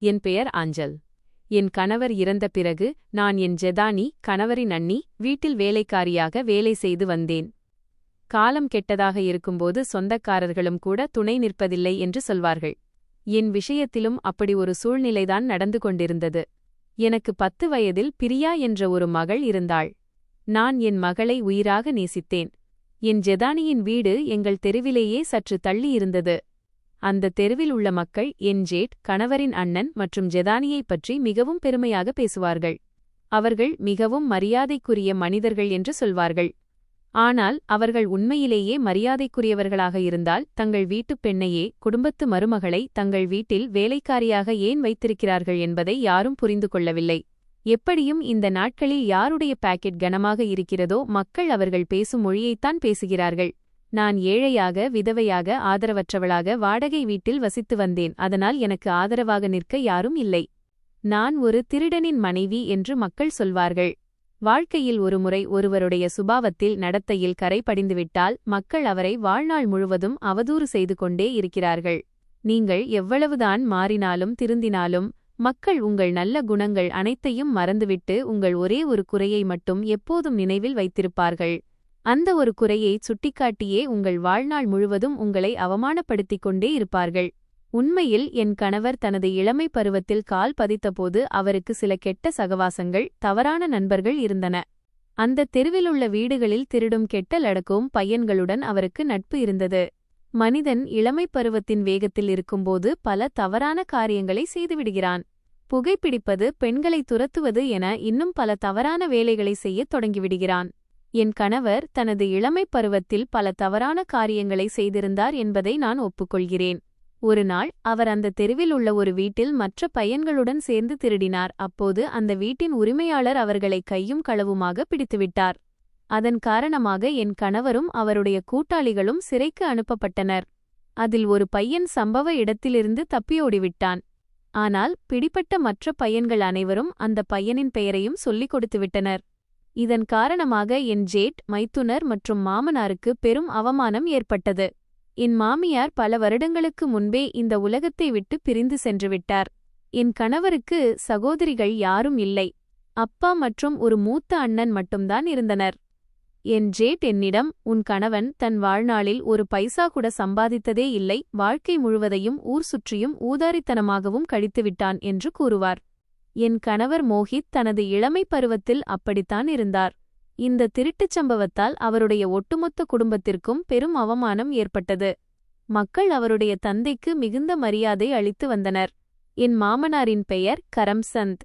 என் பெயர் ஆஞ்சல். என் கணவர் இறந்த பிறகு நான் என் ஜெதானி, கணவரின் அண்ணி, வீட்டில் வேலைக்காரியாக வேலை செய்து வந்தேன். காலம் கெட்டதாக இருக்கும்போது சொந்தக்காரர்களும் கூட துணை நிற்பதில்லை என்று சொல்வார்கள். என் விஷயத்திலும் அப்படி ஒரு சூழ்நிலைதான் நடந்து கொண்டிருந்தது. எனக்கு 10 வயதில் பிரியா என்ற ஒரு மகள் இருந்தாள். நான் என் மகளை உயிராக நேசித்தேன். என் ஜெதானியின் வீடு எங்கள் தெருவிலேயே சற்று தள்ளி இருந்தது. அந்த தெருவில் உள்ள மக்கள் என் ஜேட், கணவரின் அண்ணன் மற்றும் ஜெதானியைப் பற்றி மிகவும் பெருமையாக பேசுவார்கள். அவர்கள் மிகவும் மரியாதைக்குரிய மனிதர்கள் என்று சொல்வார்கள். ஆனால் அவர்கள் உண்மையிலேயே மரியாதைக்குரியவர்களாக இருந்தால் தங்கள் வீட்டுப் பெண்ணையே, குடும்பத்து மருமகளை தங்கள் வீட்டில் வேலைக்காரியாக ஏன் வைத்திருக்கிறார்கள் என்பதை யாரும் புரிந்து கொள்ளவில்லை. எப்படியும் இந்த நாட்களில் யாருடைய பாக்கெட் கனமாக இருக்கிறதோ மக்கள் அவர்கள் பேசும் மொழியைத்தான் பேசுகிறார்கள். நான் ஏழையாக, விதவையாக, ஆதரவற்றவளாக வாடகை வீட்டில் வசித்து வந்தேன். அதனால் எனக்கு ஆதரவாக நிற்க யாரும் இல்லை. நான் ஒரு திருடனின் மனைவி என்று மக்கள் சொல்வார்கள். வாழ்க்கையில் ஒருமுறை ஒருவருடைய சுபாவத்தில், நடத்தையில் கரை படிந்துவிட்டால் மக்கள் அவரை வாழ்நாள் முழுவதும் அவதூறு செய்து கொண்டே இருக்கிறார்கள். நீங்கள் எவ்வளவுதான் மாறினாலும் திருந்தினாலும் மக்கள் உங்கள் நல்ல குணங்கள் அனைத்தையும் மறந்துவிட்டு உங்கள் ஒரே ஒரு குறையை மட்டும் எப்போதும் நினைவில் வைத்திருப்பார்கள். அந்த ஒரு குறையை சுட்டிக்காட்டியே உங்கள் வாழ்நாள் முழுவதும் உங்களை அவமானப்படுத்திக் கொண்டே இருப்பார்கள். உண்மையில் என் கணவர் தனது இளமை பருவத்தில் கால் பதித்தபோது அவருக்கு சில கெட்ட சகவாசங்கள், தவறான நண்பர்கள் இருந்தன. அந்த தெருவிலுள்ள வீடுகளில் திருடும் கெட்டலடக்கும் பையன்களுடன் அவருக்கு நட்பு இருந்தது. மனிதன் இளமை பருவத்தின் வேகத்தில் இருக்கும்போது பல தவறான காரியங்களை செய்துவிடுகிறான். புகைப்பிடிப்பது, பெண்களை துரத்துவது என இன்னும் பல தவறான வேலைகளை செய்யத் தொடங்கிவிடுகிறான். என் கணவர் தனது இளமை பருவத்தில் பல தவறான காரியங்களை செய்திருந்தார் என்பதை நான் ஒப்புக்கொள்கிறேன். ஒரு நாள் அவர் அந்த தெருவில் உள்ள ஒரு வீட்டில் மற்ற பையன்களுடன் சேர்ந்து திருடினார். அப்போது அந்த வீட்டின் உரிமையாளர் அவர்களை கையும் களவுமாக பிடித்துவிட்டார். அதன் காரணமாக என் கணவரும் அவருடைய கூட்டாளிகளும் சிறைக்கு அனுப்பப்பட்டனர். அதில் ஒரு பையன் சம்பவ இடத்திலிருந்து தப்பியோடிவிட்டான். ஆனால் பிடிபட்ட மற்ற பையன்கள் அனைவரும் அந்த பையனின் பெயரையும் சொல்லிக் கொடுத்துவிட்டனர். இதன் காரணமாக என் ஜேட், மைத்துனர் மற்றும் மாமனாருக்கு பெரும் அவமானம் ஏற்பட்டது. என் மாமியார் பல வருடங்களுக்கு முன்பே இந்த உலகத்தை விட்டு பிரிந்து சென்றுவிட்டார். என் கணவருக்கு சகோதரிகள் யாரும் இல்லை. அப்பா மற்றும் ஒரு மூத்த அண்ணன் மட்டும்தான் இருந்தனர். என் ஜேட் என்னிடம், உன் கணவன் தன் வாழ்நாளில் ஒரு பைசா கூட சம்பாதித்ததே இல்லை, வாழ்க்கை முழுவதையும் ஊர் சுற்றியும் ஊதாரித்தனமாகவும் கழித்துவிட்டான் என்று கூறுவார். என் கணவர் மோஹித் தனது இளமை பருவத்தில் அப்படித்தான் இருந்தார். இந்த திருட்டுச் சம்பவத்தால் அவருடைய ஒட்டுமொத்த குடும்பத்திற்கும் பெரும் அவமானம் ஏற்பட்டது. மக்கள் அவருடைய தந்தைக்கு மிகுந்த மரியாதை அளித்து வந்தனர். என் மாமனாரின் பெயர் கரம்சந்த்.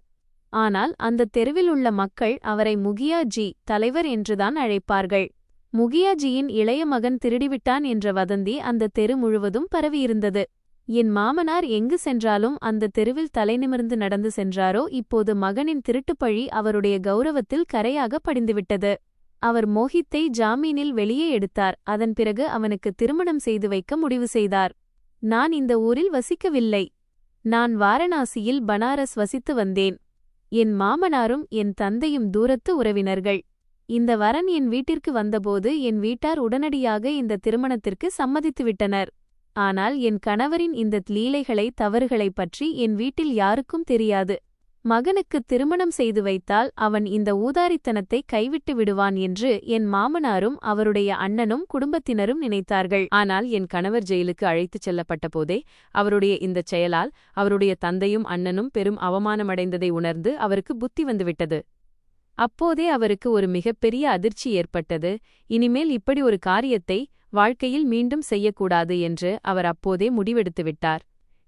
ஆனால் அந்த தெருவில் உள்ள மக்கள் அவரை முகியாஜி, தலைவர் என்றுதான் அழைப்பார்கள். முகியாஜியின் இளைய மகன் திருடிவிட்டான் என்ற வதந்தி அந்த தெரு முழுவதும் பரவியிருந்தது. என் மாமனார் எங்கு சென்றாலும் அந்த தெருவில் தலைநிமிர்ந்து நடந்து சென்றாரோ. இப்போது மகனின் திருட்டுப்பழி அவருடைய கௌரவத்தில் கரையாக படிந்துவிட்டது. அவர் மோஹித்தை ஜாமீனில் வெளியே எடுத்தார். அதன் பிறகு அவனுக்கு திருமணம் செய்து வைக்க முடிவு செய்தார். நான் இந்த ஊரில் வசிக்கவில்லை. நான் வாரணாசியில் பனாரஸ் வசித்து வந்தேன். என் மாமனாரும் என் தந்தையும் தூரத்து உறவினர்கள். இந்த வரன் என் வீட்டிற்கு வந்தபோது என் வீட்டார் உடனடியாக இந்த திருமணத்திற்கு சம்மதித்துவிட்டனர். ஆனால் என் கணவரின் இந்த லீலைகளை, தவறுகளைப் பற்றி என் வீட்டில் யாருக்கும் தெரியாது. மகனுக்கு திருமணம் செய்து வைத்தால் அவன் இந்த ஊதாரித்தனத்தை கைவிட்டு விடுவான் என்று என் மாமனாரும் அவருடைய அண்ணனும் குடும்பத்தினரும் நினைத்தார்கள். ஆனால் என் கணவர் ஜெயிலுக்கு அழைத்துச் செல்லப்பட்ட போதே அவருடைய இந்தச் செயலால் அவருடைய தந்தையும் அண்ணனும் பெரும் அவமானமடைந்ததை உணர்ந்து அவருக்கு புத்தி வந்துவிட்டது. அப்போதே அவருக்கு ஒரு மிகப்பெரிய அதிர்ச்சி ஏற்பட்டது. இனிமேல் இப்படி ஒரு காரியத்தை வாழ்க்கையில் மீண்டும் செய்யக்கூடாது என்று அவர் அப்போதே முடிவெடுத்துவிட்டார்.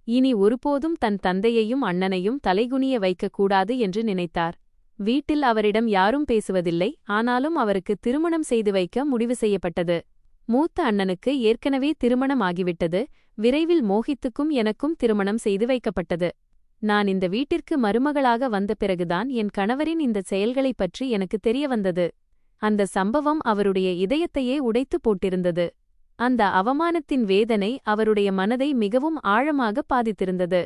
இனி ஒருபோதும் தன் தந்தையையும் அண்ணனையும் தலைகுனிய வைக்கக்கூடாது என்று நினைத்தார். வீட்டில் அவரிடம் யாரும் பேசுவதில்லை. ஆனாலும் அவருக்கு திருமணம் செய்து வைக்க முடிவு செய்யப்பட்டது. மூத்த அண்ணனுக்கு ஏற்கனவே திருமணம் ஆகிவிட்டது. விரைவில் மோஹித்துக்கும் எனக்கும் திருமணம் செய்து வைக்கப்பட்டது. நான் இந்த வீட்டிற்கு மருமகளாக வந்த பிறகுதான் என் கணவரின் இந்த செயல்களைப் பற்றி எனக்கு தெரியவந்தது. அந்த சம்பவம் அவருடைய இதயத்தையே உடைத்து போட்டிருந்தது. அந்த அவமானத்தின் வேதனை அவருடைய மனதை மிகவும் ஆழமாக பாதித்திருந்தது.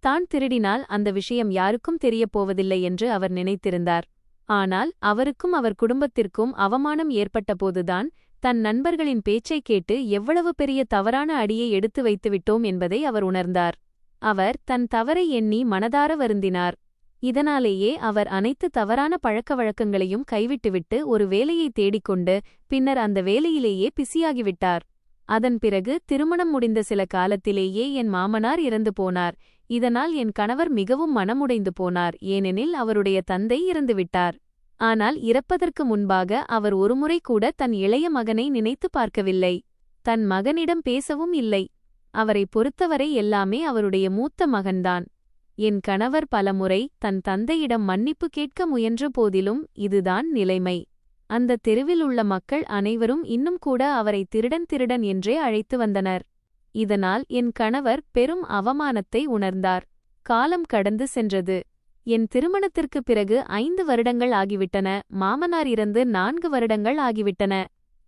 தான் திருடினால் அந்த விஷயம் யாருக்கும் தெரியப்போவதில்லை என்று அவர் நினைத்திருந்தார். ஆனால் அவருக்கும் அவர் குடும்பத்திற்கும் அவமானம் ஏற்பட்டபோதுதான் தன் நண்பர்களின் பேச்சைக் கேட்டு எவ்வளவு பெரிய தவறான அடியை எடுத்து வைத்துவிட்டோம் என்பதை அவர் உணர்ந்தார். அவர் தன் தவறை எண்ணி மனதார வருந்தினார். இதனாலேயே அவர் அனைத்து தவறான பழக்கவழக்கங்களையும் கைவிட்டுவிட்டு ஒரு வேலையை தேடிக்கொண்டு பின்னர் அந்த வேலையிலேயே பிஸியாகிவிட்டார். அதன் பிறகு திருமணம் முடிந்த சில காலத்திலேயே என் மாமனார் இறந்து போனார். இதனால் என் கணவர் மிகவும் மனமுடைந்து போனார், ஏனெனில் அவருடைய தந்தை இறந்துவிட்டார். ஆனால் இறப்பதற்கு முன்பாக அவர் ஒருமுறை கூட தன் இளைய மகனை நினைத்து பார்க்கவில்லை. தன் மகனிடம் பேசவும் இல்லை. அவரை பொறுத்தவரை எல்லாமே அவருடைய மூத்த மகன்தான். என் கணவர் பலமுறை தன் தந்தையிடம் மன்னிப்பு கேட்க முயன்ற போதிலும் இதுதான் நிலைமை. அந்த தெருவில் உள்ள மக்கள் அனைவரும் இன்னும் கூட அவரை திருடன் திருடன் என்றே அழைத்து வந்தனர். இதனால் என் கணவர் பெரும் அவமானத்தை உணர்ந்தார். காலம் கடந்து சென்றது. என் திருமணத்திற்குப் பிறகு 5 வருடங்கள் ஆகிவிட்டன. மாமனார் இறந்து 4 வருடங்கள் ஆகிவிட்டன.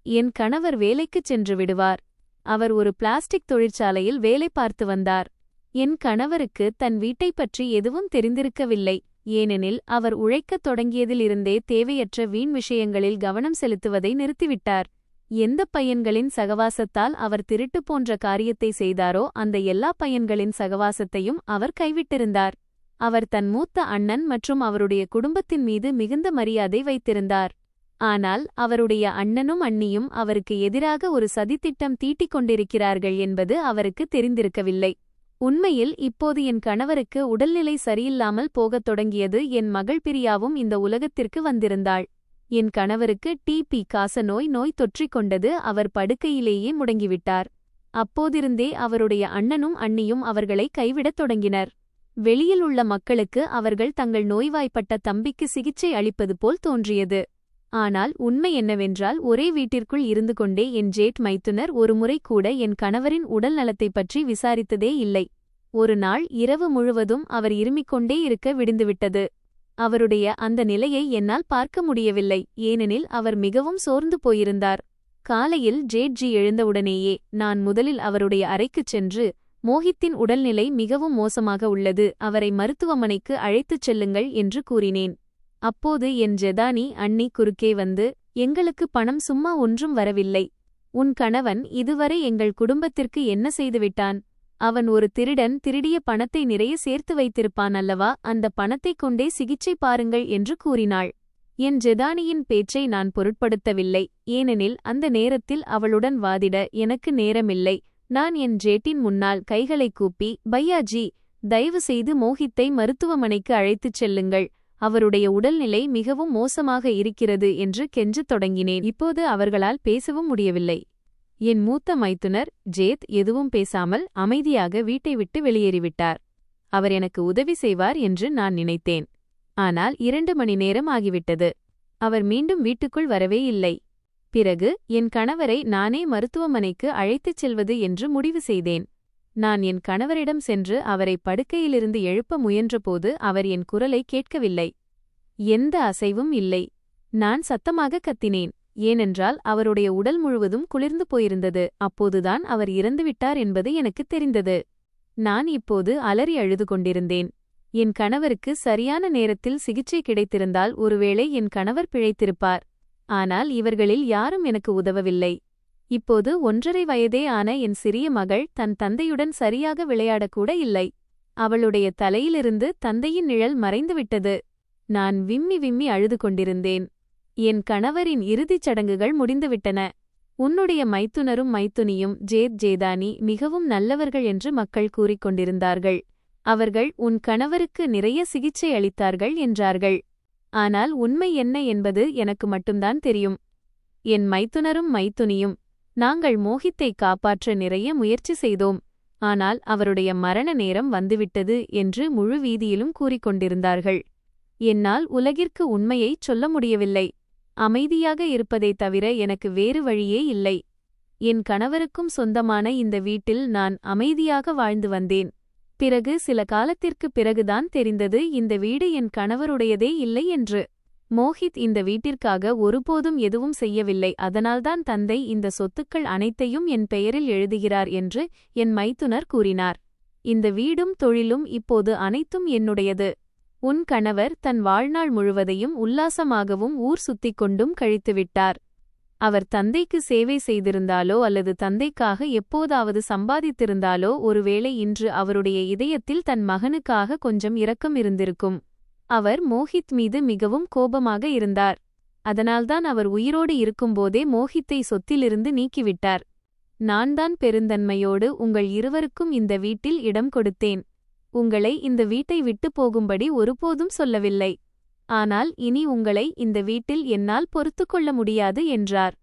என் கணவர் வேலைக்குச் சென்று விடுவார். அவர் ஒரு பிளாஸ்டிக் தொழிற்சாலையில் வேலை பார்த்து வந்தார். என் கணவருக்கு தன் வீட்டைப் பற்றி எதுவும் தெரிந்திருக்கவில்லை, ஏனெனில் அவர் உழைக்கத் தொடங்கியதிலிருந்தே தேவையற்ற வீண் விஷயங்களில் கவனம் செலுத்துவதை நிறுத்திவிட்டார். எந்த பையன்களின் சகவாசத்தால் அவர் திருட்டு போன்ற காரியத்தை செய்தாரோ அந்த எல்லா பையன்களின் சகவாசத்தையும் அவர் கைவிட்டிருந்தார். அவர் தன் மூத்த அண்ணன் மற்றும் அவருடைய குடும்பத்தின் மீது மிகுந்த மரியாதை வைத்திருந்தார். ஆனால் அவருடைய அண்ணனும் அண்ணியும் அவருக்கு எதிராக ஒரு சதித்திட்டம் தீட்டிக் கொண்டிருக்கிறார்கள் என்பது அவருக்கு தெரிந்திருக்கவில்லை. உண்மையில் இப்போது என் கணவருக்கு உடல்நிலை சரியில்லாமல் போகத் தொடங்கியது. என் மகள் பிரியாவும் இந்த உலகத்திற்கு வந்திருந்தாள். என் கணவருக்கு டிபி காசநோய் தொற்றிக் கொண்டது. அவர் படுக்கையிலேயே முடங்கிவிட்டார். அப்போதிருந்தே அவருடைய அண்ணனும் அண்ணியும் அவர்களை கைவிடத் தொடங்கினர். வெளியில் உள்ள மக்களுக்கு அவர்கள் தங்கள் நோய்வாய்ப்பட்ட தம்பிக்கு சிகிச்சை அளிப்பது போல் தோன்றியது. ஆனால் உண்மை என்னவென்றால் ஒரே வீட்டிற்குள் இருந்து கொண்டே என் ஜேட் மைத்துனர் ஒருமுறை கூட என் கணவரின் உடல் நலத்தைப் பற்றி விசாரித்ததே இல்லை. ஒரு நாள் இரவு முழுவதும் அவர் இருமிக்கொண்டே இருக்க விடுந்துவிட்டது. அவருடைய அந்த நிலையை என்னால் பார்க்க முடியவில்லை, ஏனெனில் அவர் மிகவும் சோர்ந்து போயிருந்தார். காலையில் ஜேட்ஜி எழுந்தவுடனேயே நான் முதலில் அவருடைய அறைக்குச் சென்று, மோஹித்தின் உடல்நிலை மிகவும் மோசமாக உள்ளது, அவரை மருத்துவமனைக்கு அழைத்துச் செல்லுங்கள் என்று கூறினேன். அப்போது என் ஜெதானி அண்ணி குறுக்கே வந்து, எங்களுக்கு பணம் சும்மா ஒன்றும் வரவில்லை. உன் கணவன் இதுவரை எங்கள் குடும்பத்திற்கு என்ன செய்துவிட்டான்? அவன் ஒரு திருடன். திருடிய பணத்தை நிறைய சேர்த்து வைத்திருப்பான் அல்லவா? அந்த பணத்தைக் கொண்டே சிகிச்சை பாருங்கள் என்று கூறினாள். என் ஜெதானியின் பேச்சை நான் பொருட்படுத்தவில்லை, ஏனெனில் அந்த நேரத்தில் அவளுடன் வாதிட எனக்கு நேரமில்லை. நான் என் ஜேட்டின் முன்னால் கைகளை கூப்பி, பையாஜி, தயவு செய்து மோஹித்தை மருத்துவமனைக்கு அழைத்துச் செல்லுங்கள், அவருடைய உடல்நிலை மிகவும் மோசமாக இருக்கிறது என்று கெஞ்சத் தொடங்கினேன். இப்போது அவர்களால் பேசவும் முடியவில்லை. என் மூத்த மைத்துனர் ஜேத் எதுவும் பேசாமல் அமைதியாக வீட்டை விட்டு வெளியேறிவிட்டார். அவர் எனக்கு உதவி செய்வார் என்று நான் நினைத்தேன். ஆனால் 2 மணி நேரம் ஆகிவிட்டது. அவர் மீண்டும் வீட்டுக்குள் வரவே இல்லை. பிறகு என் கணவரை நானே மருத்துவமனைக்கு அழைத்துச் செல்வது என்று முடிவு செய்தேன். நான் என் கணவரிடம் சென்று அவரை படுக்கையிலிருந்து எழுப்ப முயன்றபோது அவர் என் குரலை கேட்கவில்லை. எந்த அசைவும் இல்லை. நான் சத்தமாக கத்தினேன், ஏனென்றால் அவருடைய உடல் முழுவதும் குளிர்ந்து போயிருந்தது. அப்போதுதான் அவர் இறந்துவிட்டார் என்பது எனக்குத் தெரிந்தது. நான் இப்போது அலறி அழுது கொண்டிருந்தேன். என் கணவருக்கு சரியான நேரத்தில் சிகிச்சை கிடைத்திருந்தால் ஒருவேளை என் கணவர் பிழைத்திருப்பார். ஆனால் இவர்களில் யாரும் எனக்கு உதவவில்லை. இப்போது 1.5 வயதே ஆன என் சிறிய மகள் தன் தந்தையுடன் சரியாக விளையாடக்கூட இல்லை. அவளுடைய தலையிலிருந்து தந்தையின் நிழல் மறைந்துவிட்டது. நான் விம்மி விம்மி அழுது கொண்டிருந்தேன். என் கணவரின் இறுதிச் சடங்குகள் முடிந்துவிட்டன. உன்னுடைய மைத்துனரும் மைத்துனியும் ஜேதானி மிகவும் நல்லவர்கள் என்று மக்கள் கூறிக்கொண்டிருந்தார்கள். அவர்கள் உன் கணவருக்கு நிறைய சிகிச்சை அளித்தார்கள் என்றார்கள். ஆனால் உண்மை என்ன என்பது எனக்கு மட்டும்தான் தெரியும். என் மைத்துனரும் மைத்துனியும் நாங்கள் மோஹித்தை காப்பாற்ற நிறைய முயற்சி செய்தோம், ஆனால் அவருடைய மரண நேரம் வந்துவிட்டது என்று முழு வீதியிலும் கூறிக்கொண்டிருந்தார்கள். என்னால் உலகிற்கு உண்மையைச் சொல்ல முடியவில்லை. அமைதியாக இருப்பதைத் தவிர எனக்கு வேறு வழியே இல்லை. என் கணவருக்கும் சொந்தமான இந்த வீட்டில் நான் அமைதியாக வாழ்ந்து வந்தேன். பிறகு சில காலத்திற்குப் பிறகுதான் தெரிந்தது இந்த வீடு என் கணவருடையதே இல்லை என்று. மோஹித் இந்த வீட்டிற்காக ஒருபோதும் எதுவும் செய்யவில்லை. அதனால்தான் தந்தை இந்த சொத்துக்கள் அனைத்தையும் என் பெயரில் எழுதுகிறார் என்று என் மைத்துனர் கூறினார். இந்த வீடும் தொழிலும் இப்போது அனைத்தும் என்னுடையது. உன் கணவர் தன் வாழ்நாள் முழுவதையும் உல்லாசமாகவும் ஊர் சுத்திக் கொண்டும் கழித்துவிட்டார். அவர் தந்தைக்கு சேவை செய்திருந்தாலோ அல்லது தந்தைக்காக எப்போதாவது சம்பாதித்திருந்தாலோ ஒருவேளை இன்று அவருடைய இதயத்தில் தன் மகனுக்காக கொஞ்சம் இரக்கம் இருந்திருக்கும். அவர் மோஹித் மீது மிகவும் கோபமாக இருந்தார். அதனால்தான் அவர் உயிரோடு இருக்கும்போதே மோஹித்தை சொத்திலிருந்து நீக்கிவிட்டார். நான்தான் பெருந்தன்மையோடு உங்கள் இருவருக்கும் இந்த வீட்டில் இடம் கொடுத்தேன். உங்களை இந்த வீட்டை விட்டு போகும்படி ஒருபோதும் சொல்லவில்லை. ஆனால் இனி உங்களை இந்த வீட்டில் என்னால் பொறுத்துக்கொள்ள முடியாது என்றார்.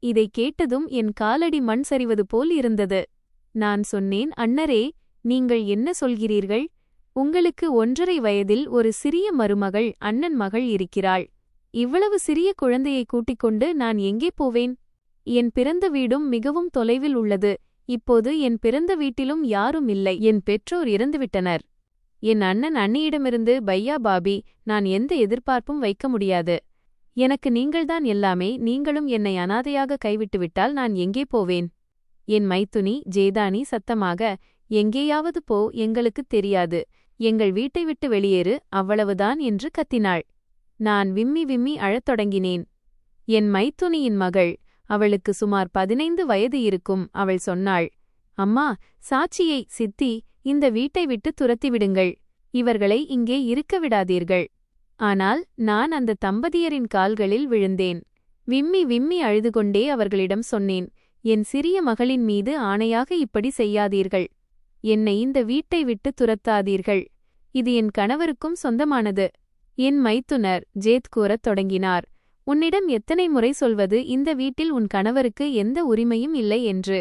இதைக் கேட்டதும் என் காலடி மண் சரிவது போல் இருந்தது. நான் சொன்னேன், அண்ணரே, நீங்கள் என்ன சொல்கிறீர்கள்? உங்களுக்கு 1.5 வயதில் ஒரு சிறிய மருமகள், அண்ணன் மகள் இருக்கிறாள். இவ்வளவு சிறிய குழந்தையை கூட்டிக்கொண்டு நான் எங்கே போவேன்? என் பிறந்த வீடும் மிகவும் தொலைவில் உள்ளது. இப்போது என் பிறந்த வீட்டிலும் யாரும் இல்லை. என் பெற்றோர் இறந்துவிட்டனர். என் அண்ணன் அண்ணியிடமிருந்து பையா பாபி, நான் எந்த எதிர்பார்ப்பும் வைக்க முடியாது. எனக்கு நீங்கள்தான் எல்லாமே. நீங்களும் என்னை அனாதையாக கைவிட்டுவிட்டால் நான் எங்கே போவேன்? என் மைத்துனி ஜேதானி சத்தமாக, எங்கேயாவது போ, எங்களுக்குத் தெரியாது. எங்கள் வீட்டை விட்டு வெளியேறு, அவ்வளவுதான் என்று கத்தினாள். நான் விம்மி விம்மி அழத் தொடங்கினேன். என் மைத்துனியின் மகள், அவளுக்கு சுமார் 15 வயது இருக்கும். அவள் சொன்னாள், அம்மா, சாட்சியை, சித்தி, இந்த வீட்டை விட்டு துரத்திவிடுங்கள். இவர்களை இங்கே இருக்க விடாதீர்கள். ஆனால் நான் அந்த தம்பதியரின் கால்களில் விழுந்தேன். விம்மி விம்மி அழுதுகொண்டே அவர்களிடம் சொன்னேன், என் சிறிய மகளின் மீது ஆணையாக இப்படி செய்யாதீர்கள். என்னை இந்த வீட்டை விட்டு துரத்தாதீர்கள். இது என் கணவருக்கும் சொந்தமானது. என் மைத்துனர் ஜேத் கூறத் தொடங்கினார், உன்னிடம் எத்தனை முறை சொல்வது இந்த வீட்டில் உன் கணவருக்கு எந்த உரிமையும் இல்லை என்று.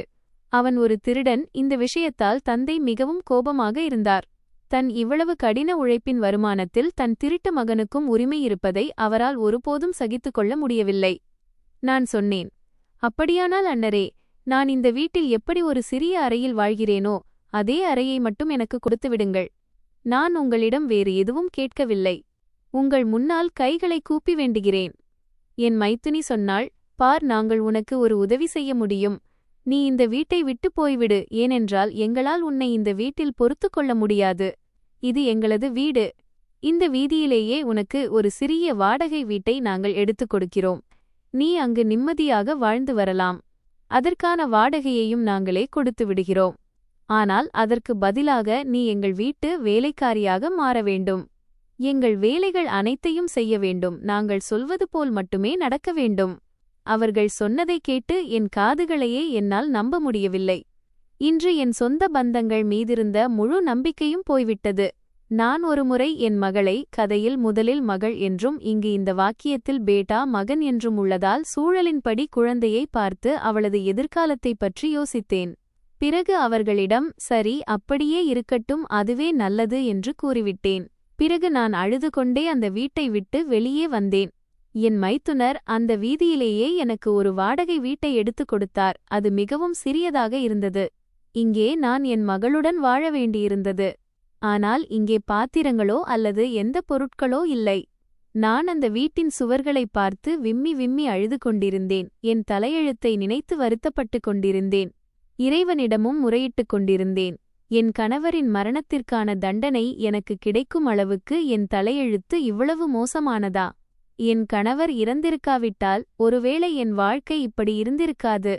அவன் ஒரு திருடன். இந்த விஷயத்தால் தந்தை மிகவும் கோபமாக இருந்தார். தன் இவ்வளவு கடின உழைப்பின் வருமானத்தில் தன் திருட்டு மகனுக்கும் உரிமை இருப்பதை அவரால் ஒருபோதும் சகித்துக்கொள்ள முடியவில்லை. நான் சொன்னேன், அப்படியானால் அண்ணரே, நான் இந்த வீட்டில் எப்படி ஒரு சிறிய அறையில் வாழ்கிறேனோ அதே அறையை மட்டும் எனக்கு கொடுத்துவிடுங்கள். நான் உங்களிடம் வேறு எதுவும் கேட்கவில்லை. உங்கள் முன்னால் கைகளை கூப்பி வேண்டுகிறேன். என் மைத்துனி சொன்னாள், பார், நாங்கள் உனக்கு ஒரு உதவி செய்ய முடியும். நீ இந்த வீட்டை விட்டு போய்விடு. ஏனென்றால் எங்களால் உன்னை இந்த வீட்டில் பொறுத்துக்கொள்ள முடியாது. இது எங்களது வீடு. இந்த வீதியிலேயே உனக்கு ஒரு சிறிய வாடகை வீட்டை நாங்கள் எடுத்துக் கொடுக்கிறோம். நீ அங்கு நிம்மதியாக வாழ்ந்து வரலாம். அதற்கான வாடகையையும் நாங்களே கொடுத்து விடுகிறோம். ஆனால் அதற்கு பதிலாக நீ எங்கள் வீட்டு வேலைக்காரியாக மாற வேண்டும். எங்கள் வேலைகள் அனைத்தையும் செய்ய வேண்டும். நாங்கள் சொல்வது போல் மட்டுமே நடக்க வேண்டும். அவர்கள் சொன்னதை கேட்டு என் காதுகளையே என்னால் நம்ப முடியவில்லை. இன்று என் சொந்த பந்தங்கள் மீதிருந்த முழு நம்பிக்கையும் போய்விட்டது. நான் ஒருமுறை என் மகளை கதையில் முதலில் மகள் என்றும் இங்கு இந்த வாக்கியத்தில் பேட்டா மகன் என்றும் உள்ளதால் சூழலின்படி குழந்தையை பார்த்து அவளது எதிர்காலத்தைப் பற்றி யோசித்தேன். பிறகு அவர்களிடம், சரி, அப்படியே இருக்கட்டும், அதுவே நல்லது என்று கூறிவிட்டேன். பிறகு நான் அழுது கொண்டே அந்த வீட்டை விட்டு வெளியே வந்தேன். என் மைத்துனர் அந்த வீதியிலேயே எனக்கு ஒரு வாடகை வீட்டை எடுத்துக் கொடுத்தார். அது மிகவும் சிறியதாக இருந்தது. இங்கே நான் என் மகளுடன் வாழ வேண்டியிருந்தது. ஆனால் இங்கே பாத்திரங்களோ அல்லது எந்த பொருட்களோ இல்லை. நான் அந்த வீட்டின் சுவர்களைப் பார்த்து விம்மி விம்மி அழுது கொண்டிருந்தேன். என் தலையெழுத்தை நினைத்து வருத்தப்பட்டுக் கொண்டிருந்தேன். இறைவனிடமும் முறையிட்டுக் கொண்டிருந்தேன். என் கணவரின் மரணத்திற்கான தண்டனை எனக்கு கிடைக்கும் அளவுக்கு என் தலையெழுத்து இவ்வளவு மோசமானதா? என் கணவர் இறந்திருக்காவிட்டால் ஒருவேளை என் வாழ்க்கை இப்படி இருந்திருக்காது.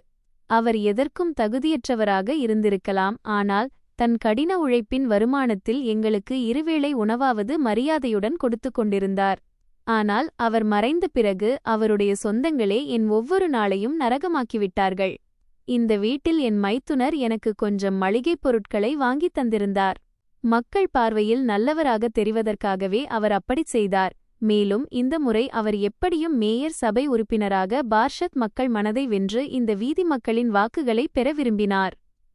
அவர் எதற்கும் தகுதியற்றவராக இருந்திருக்கலாம். ஆனால் தன் கடின உழைப்பின் வருமானத்தில் எங்களுக்கு இருவேளை உணவாவது மரியாதையுடன் கொடுத்து கொண்டிருந்தார். ஆனால் அவர் மறைந்த பிறகு அவருடைய சொந்தங்களே என் ஒவ்வொரு நாளையும் நரகமாக்கிவிட்டார்கள். இந்த வீட்டில் என் மைத்துனர் எனக்கு கொஞ்சம் மளிகைப் பொருட்களை வாங்கித் தந்திருந்தார். மக்கள் பார்வையில் நல்லவராக தெரிவதற்காகவே அவர் அப்படிச் செய்தார். மேலும் இந்த முறை அவர் எப்படியும் மேயர் சபை உறுப்பினராக பார்ஷத் மக்கள் மனதை வென்று இந்த வீதி மக்களின் வாக்குகளை பெற விரும்பினார்.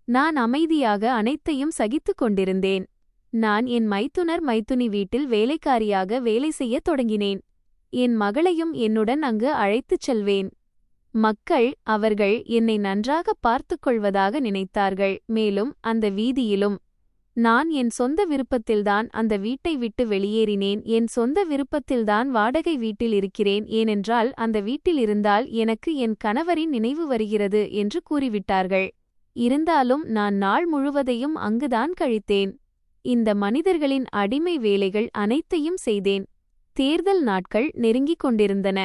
நான் அமைதியாக அனைத்தையும் சகித்துக் கொண்டிருந்தேன். நான் என் மைத்துனி வீட்டில் வேலைக்காரியாக வேலை செய்யத் தொடங்கினேன். என் மகளையும் என்னுடன் அங்கு அழைத்துச் செல்வேன். மக்கள் அவர்கள் என்னை நன்றாக பார்த்துக் கொள்வதாக நினைத்தார்கள். மேலும் அந்த வீதியிலும் நான் என் சொந்த விருப்பத்தில்தான் அந்த வீட்டை விட்டு வெளியேறினேன். என் சொந்த விருப்பத்தில்தான் வாடகை வீட்டில் இருக்கிறேன். ஏனென்றால் அந்த வீட்டில் இருந்தால் எனக்கு என் கணவரின் நினைவு வருகிறது என்று கூறிவிட்டார்கள். இருந்தாலும் நான் நாள் முழுவதையும் அங்குதான் கழித்தேன். இந்த மனிதர்களின் அடிமை வேலைகள் அனைத்தையும் செய்தேன். தேர்தல் நாட்கள் நெருங்கிக் கொண்டிருந்தன.